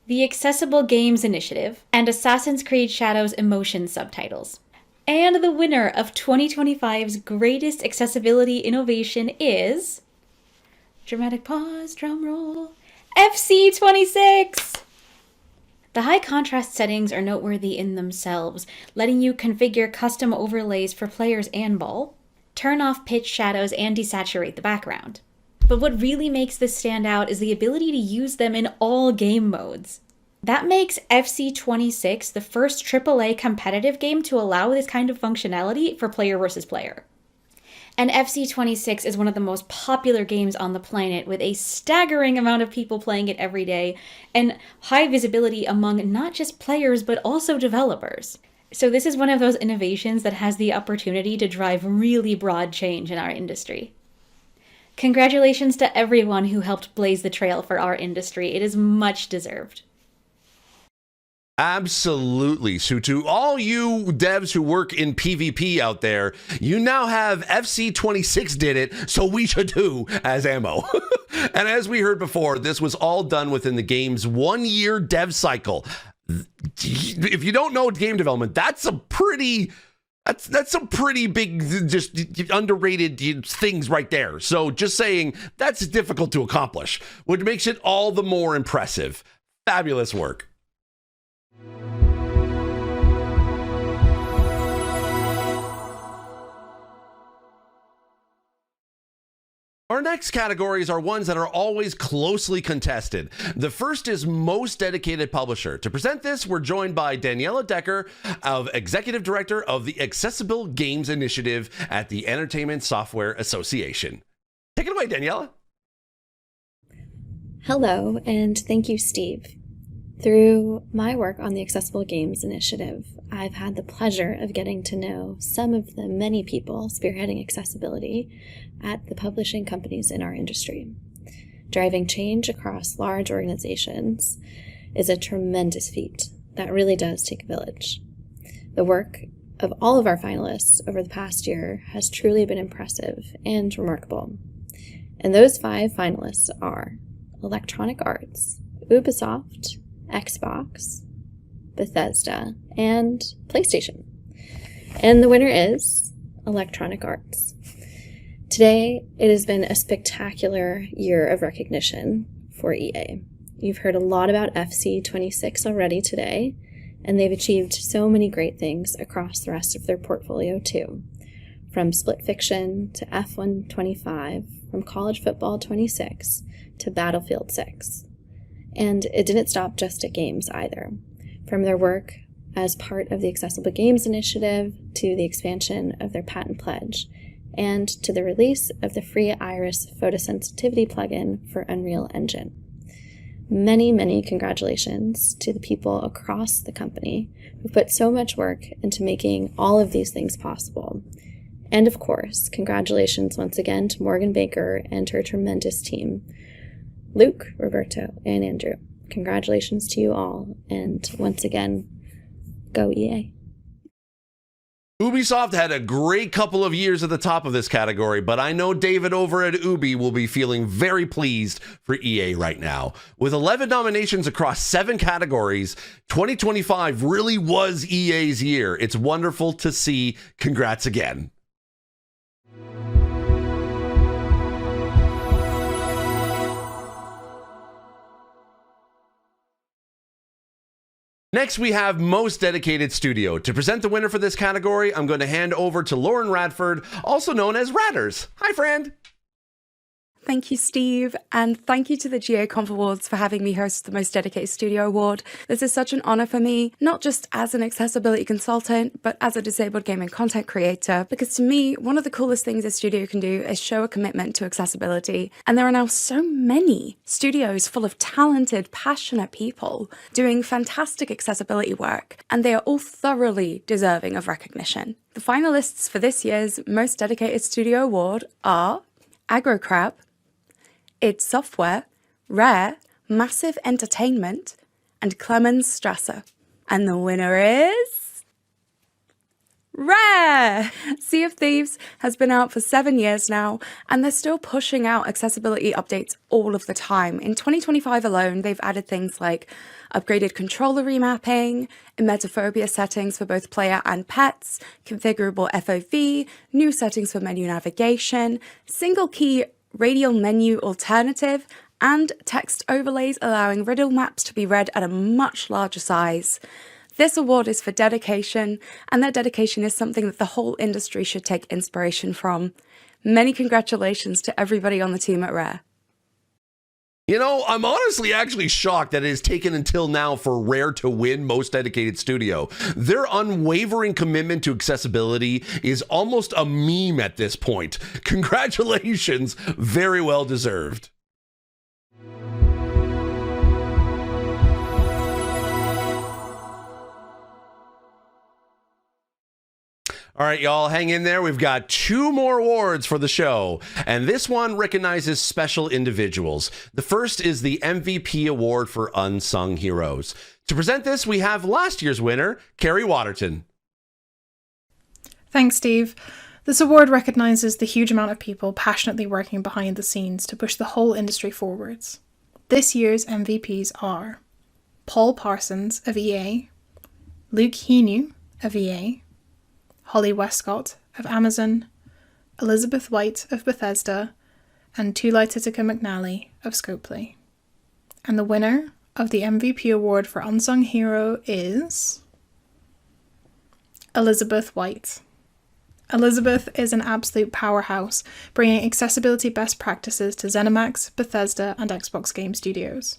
the Accessible Games Initiative, and Assassin's Creed Shadows emotion subtitles. And the winner of 2025's Greatest Accessibility Innovation is, dramatic pause, drum roll, FC26! The high contrast settings are noteworthy in themselves, letting you configure custom overlays for players and ball, turn off pitch shadows, and desaturate the background. But what really makes this stand out is the ability to use them in all game modes. That makes FC26 the first AAA competitive game to allow this kind of functionality for player versus player. And FC26 is one of the most popular games on the planet, with a staggering amount of people playing it every day, and high visibility among not just players but also developers. So this is one of those innovations that has the opportunity to drive really broad change in our industry. Congratulations to everyone who helped blaze the trail for our industry. It is much deserved. Absolutely. So to all you devs who work in PvP out there, you now have FC26 did it, so we should do as ammo. And as we heard before, this was all done within the game's 1-year dev cycle. If you don't know game development, that's some pretty big, just underrated things right there. So just saying, that's difficult to accomplish, which makes it all the more impressive. Fabulous work. Our next categories are ones that are always closely contested. The first is Most Dedicated Publisher. To present this, we're joined by Daniela Decker, Executive Director of the Accessible Games Initiative at the Entertainment Software Association. Take it away, Daniela. Hello, and thank you, Steve. Through my work on the Accessible Games Initiative, I've had the pleasure of getting to know some of the many people spearheading accessibility at the publishing companies in our industry. Driving change across large organizations is a tremendous feat that really does take a village. The work of all of our finalists over the past year has truly been impressive and remarkable. And those 5 finalists are Electronic Arts, Ubisoft, Xbox, Bethesda, and PlayStation. And the winner is Electronic Arts. Today, it has been a spectacular year of recognition for EA. You've heard a lot about FC26 already today, and they've achieved so many great things across the rest of their portfolio too. From Split Fiction to F1 25, from College Football 26 to Battlefield 6. And it didn't stop just at games either. From their work as part of the Accessible Games Initiative to the expansion of their patent pledge, and to the release of the free Iris photosensitivity plugin for Unreal Engine. Many, many congratulations to the people across the company who put so much work into making all of these things possible. And of course, congratulations once again to Morgan Baker and her tremendous team. Luke, Roberto, and Andrew, congratulations to you all, and once again, go EA. Ubisoft had a great couple of years at the top of this category, but I know David over at Ubi will be feeling very pleased for EA right now. With 11 nominations across 7 categories, 2025 really was EA's year. It's wonderful to see. Congrats again. Next, we have Most Dedicated Studio. To present the winner for this category, I'm going to hand over to Lauren Radford, also known as Radders. Hi, friend. Thank you, Steve, and thank you to the GAconf Awards for having me host the Most Dedicated Studio Award. This is such an honor for me, not just as an accessibility consultant, but as a disabled gaming content creator, because to me, one of the coolest things a studio can do is show a commitment to accessibility. And there are now so many studios full of talented, passionate people doing fantastic accessibility work, and they are all thoroughly deserving of recognition. The finalists for this year's Most Dedicated Studio Award are AgroCrab, id Software, Rare, Massive Entertainment, and Clemens Strasser. And the winner is... Rare! Sea of Thieves has been out for 7 years now, and they're still pushing out accessibility updates all of the time. In 2025 alone, they've added things like upgraded controller remapping, emetophobia settings for both player and pets, configurable FOV, new settings for menu navigation, single key radial menu alternative, and text overlays allowing riddle maps to be read at a much larger size. This award is for dedication, and their dedication is something that the whole industry should take inspiration from. Many congratulations to everybody on the team at Rare. You know, I'm honestly actually shocked that it has taken until now for Rare to win Most Dedicated Studio. Their unwavering commitment to accessibility is almost a meme at this point. Congratulations, very well deserved. All right, y'all, hang in there. We've got 2 more awards for the show, and this one recognizes special individuals. The first is the MVP Award for Unsung Heroes. To present this, we have last year's winner, Carrie Waterton. Thanks, Steve. This award recognizes the huge amount of people passionately working behind the scenes to push the whole industry forwards. This year's MVPs are Paul Parsons of EA, Luke Henu of EA, Holly Westcott of Amazon, Elizabeth White of Bethesda, and Tula Titica McNally of Scopely. And the winner of the MVP award for Unsung Hero is Elizabeth White. Elizabeth is an absolute powerhouse, bringing accessibility best practices to ZeniMax, Bethesda, and Xbox Game Studios.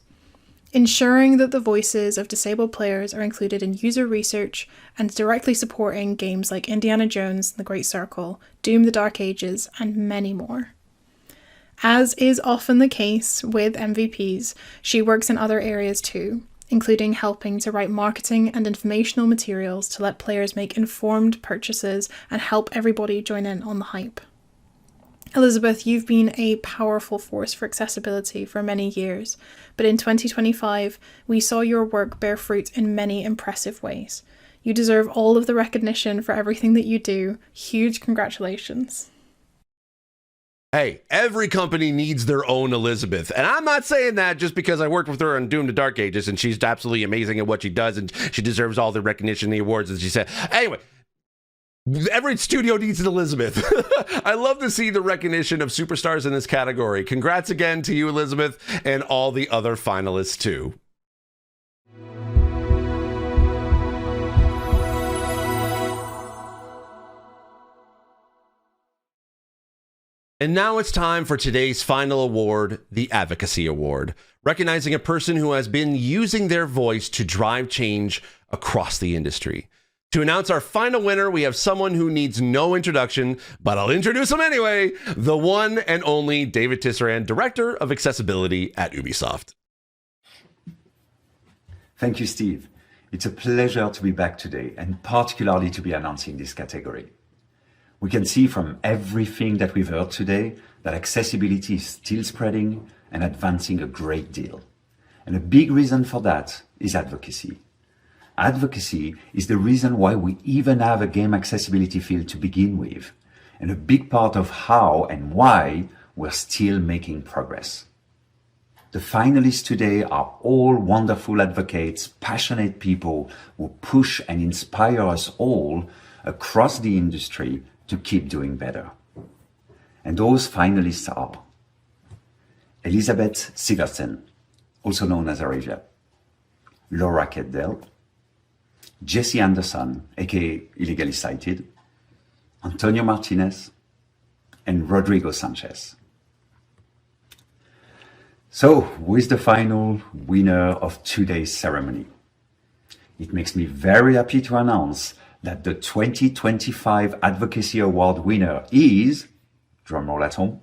Ensuring that the voices of disabled players are included in user research and directly supporting games like Indiana Jones and the Great Circle, Doom the Dark Ages, and many more. As is often the case with MVPs, she works in other areas too, including helping to write marketing and informational materials to let players make informed purchases and help everybody join in on the hype. Elizabeth, you've been a powerful force for accessibility for many years, but in 2025, we saw your work bear fruit in many impressive ways. You deserve all of the recognition for everything that you do. Huge congratulations. Hey, every company needs their own Elizabeth. And I'm not saying that just because I worked with her on Doom the Dark Ages and she's absolutely amazing at what she does and she deserves all the recognition and the awards, as she said. Anyway, every studio needs an Elizabeth. I love to see the recognition of superstars in this category. Congrats again to you, Elizabeth, and all the other finalists too. And now it's time for today's final award, the Advocacy Award, recognizing a person who has been using their voice to drive change across the industry. To announce our final winner, we have someone who needs no introduction, but I'll introduce him anyway, the one and only David Tisserand, Director of Accessibility at Ubisoft. Thank you, Steve. It's a pleasure to be back today, and particularly to be announcing this category. We can see from everything that we've heard today that accessibility is still spreading and advancing a great deal. And a big reason for that is advocacy. Advocacy is the reason why we even have a game accessibility field to begin with, and a big part of how and why we're still making progress. The finalists today are all wonderful advocates, passionate people who push and inspire us all across the industry to keep doing better. And those finalists are Elizabeth Sigurdsen, also known as Arivia, Laura Keddell, Jesse Anderson, aka Illegally Cited, Antonio Martinez, and Rodrigo Sanchez. So, who is the final winner of today's ceremony? It makes me very happy to announce that the 2025 Advocacy Award winner is, drumroll at home,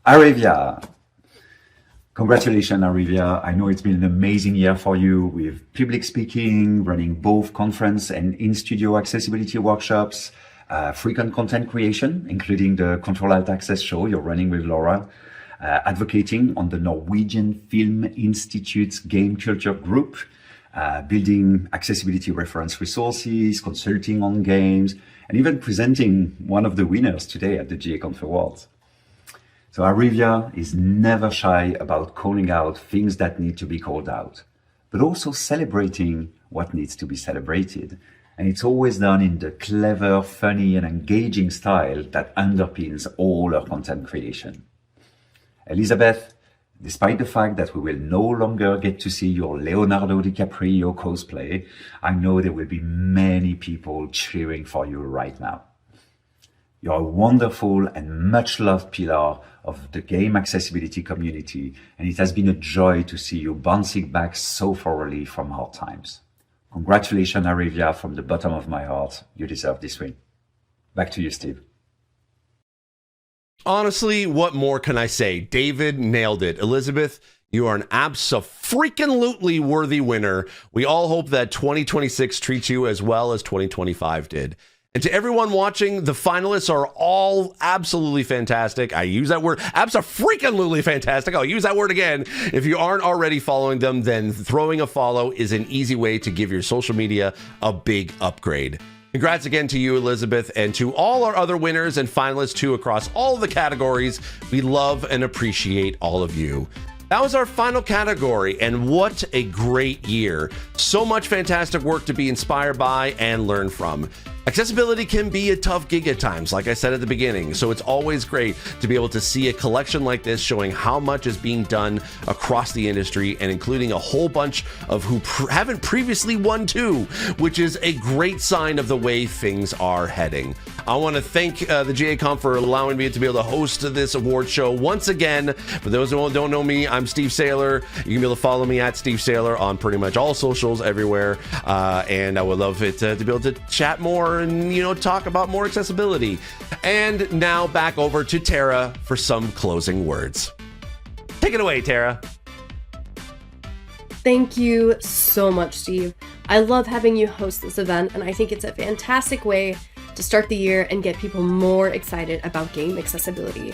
Arivia. Congratulations, Arivia. I know it's been an amazing year for you with public speaking, running both conference and in-studio accessibility workshops, frequent content creation, including the Control Alt Access show you're running with Laura, advocating on the Norwegian Film Institute's Game Culture Group, building accessibility reference resources, consulting on games, and even presenting one of the winners today at the GAconf Awards. So Arivia is never shy about calling out things that need to be called out, but also celebrating what needs to be celebrated. And it's always done in the clever, funny, and engaging style that underpins all her content creation. Elizabeth, despite the fact that we will no longer get to see your Leonardo DiCaprio cosplay, I know there will be many people cheering for you right now. You're a wonderful and much-loved pillar of the game accessibility community, and it has been a joy to see you bouncing back so thoroughly from hard times. Congratulations, Arivia, from the bottom of my heart. You deserve this win. Back to you, Steve. Honestly, what more can I say? David nailed it. Elizabeth, you are an abso-freaking-lutely worthy winner. We all hope that 2026 treats you as well as 2025 did. And to everyone watching, the finalists are all absolutely fantastic. I use that word, abso-freaking-lutely fantastic. I'll use that word again. If you aren't already following them, then throwing a follow is an easy way to give your social media a big upgrade. Congrats again to you, Elizabeth, and to all our other winners and finalists too across all the categories. We love and appreciate all of you. That was our final category, and what a great year. So much fantastic work to be inspired by and learn from. Accessibility can be a tough gig at times, like I said at the beginning, so it's always great to be able to see a collection like this showing how much is being done across the industry and including a whole bunch of who haven't previously won too, which is a great sign of the way things are heading. I want to thank the GAconf for allowing me to be able to host this award show once again. For those who don't know me, I'm Steve Saylor. You can be able to follow me at Steve Saylor on pretty much all socials everywhere, and I would love it to be able to chat more and, you know, talk about more accessibility. And now back over to Tara for some closing words. Take it away, Tara. Thank you so much, Steve. I love having you host this event, and I think it's a fantastic way to start the year and get people more excited about game accessibility.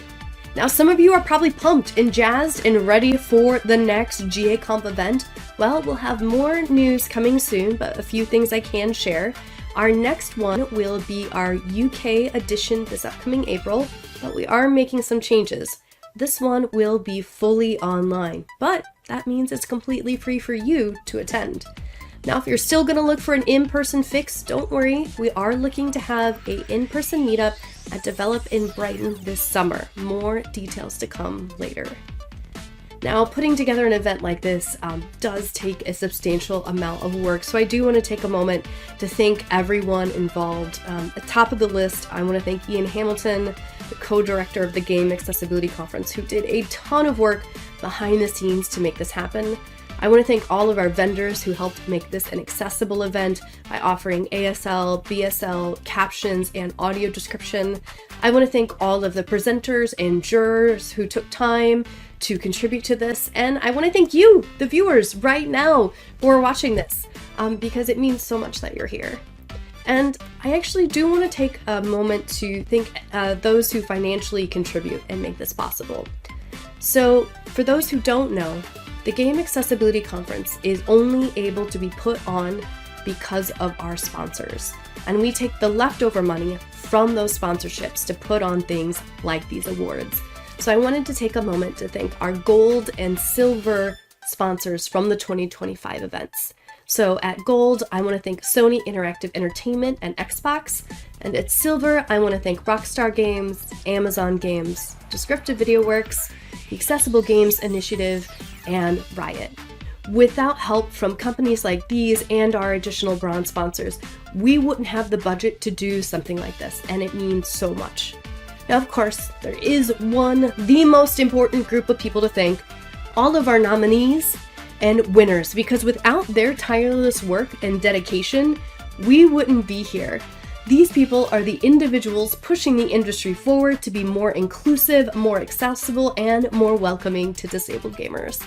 Now, some of you are probably pumped and jazzed and ready for the next GAconf event. Well, we'll have more news coming soon, but a few things I can share. Our next one will be our UK edition this upcoming April, but we are making some changes. This one will be fully online, but that means it's completely free for you to attend. Now, if you're still going to look for an in-person fix, don't worry. We are looking to have an in-person meetup at Develop in Brighton this summer. More details to come later. Now, putting together an event like this does take a substantial amount of work, so I do want to take a moment to thank everyone involved. At top of the list, I want to thank Ian Hamilton, the co-director of the Game Accessibility Conference, who did a ton of work behind the scenes to make this happen. I want to thank all of our vendors who helped make this an accessible event by offering ASL, BSL, captions, and audio description. I want to thank all of the presenters and jurors who took time to contribute to this. And I want to thank you, the viewers, right now who are watching this, because it means so much that you're here. And I actually do want to take a moment to thank those who financially contribute and make this possible. So, for those who don't know, the Game Accessibility Conference is only able to be put on because of our sponsors. And we take the leftover money from those sponsorships to put on things like these awards. So I wanted to take a moment to thank our gold and silver sponsors from the 2025 events. So at gold, I want to thank Sony Interactive Entertainment and Xbox. And at silver, I want to thank Rockstar Games, Amazon Games, Descriptive Video Works, the Accessible Games Initiative, and Riot. Without help from companies like these and our additional bronze sponsors, we wouldn't have the budget to do something like this, and it means so much. Now, of course, there is the most important group of people to thank, all of our nominees and winners, because without their tireless work and dedication, we wouldn't be here. These people are the individuals pushing the industry forward to be more inclusive, more accessible, and more welcoming to disabled gamers.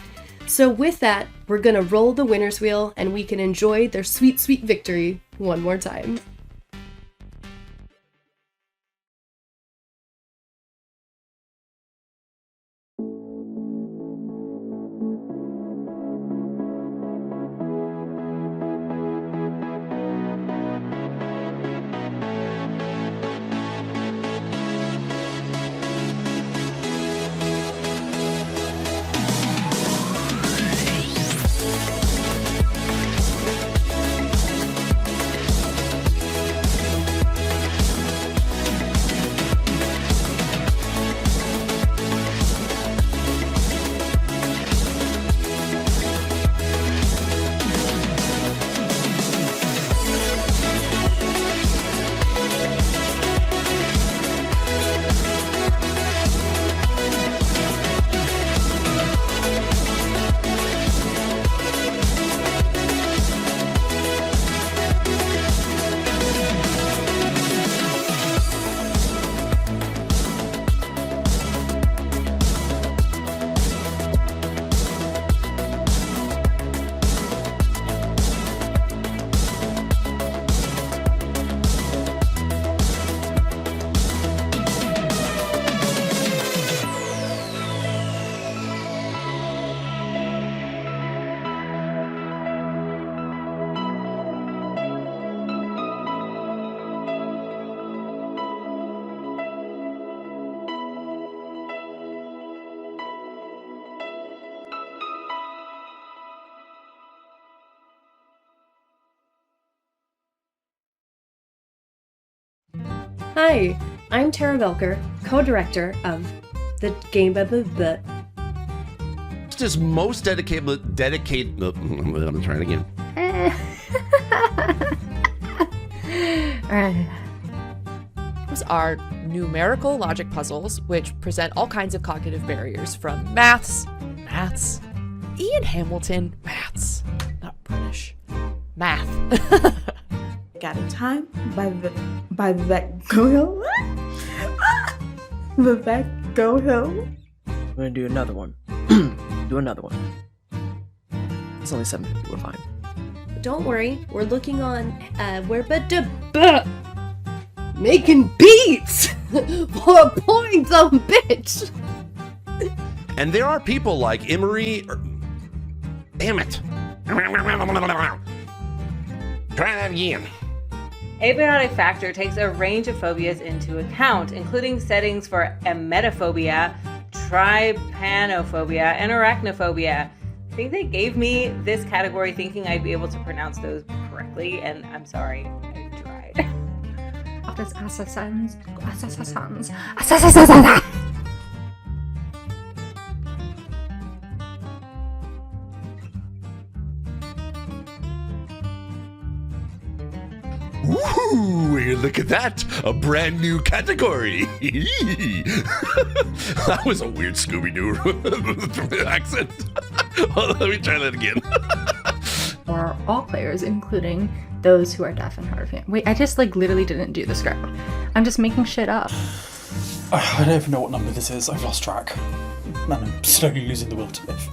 So with that, we're gonna roll the winner's wheel and we can enjoy their sweet, sweet victory one more time. Hi, I'm Tara Velker, co-director of the game. Is most dedicated. I'm trying again. Those are numerical logic puzzles, which present all kinds of cognitive barriers from maths, Ian Hamilton, maths, not British, math. Got in Time by Vivek Gohill. Vivek Gohill. I'm gonna do another one. It's only 7:50. We're fine. Don't worry, we're looking on making beats for a points on bitch. And there are people like Emery. Damn it! Try that again. Abiotic Factor takes a range of phobias into account, including settings for emetophobia, trypanophobia, and arachnophobia. I think they gave me this category thinking I'd be able to pronounce those correctly, and I'm sorry, I tried. Assassins. Ooh, look at that! A brand new category! That was a weird Scooby-Doo accent. Let me try that again. For all players, including those who are deaf and hard of hearing. Wait, I just literally didn't do the script. I'm just making shit up. I don't even know what number this is. I've lost track. And I'm slowly losing the will to live.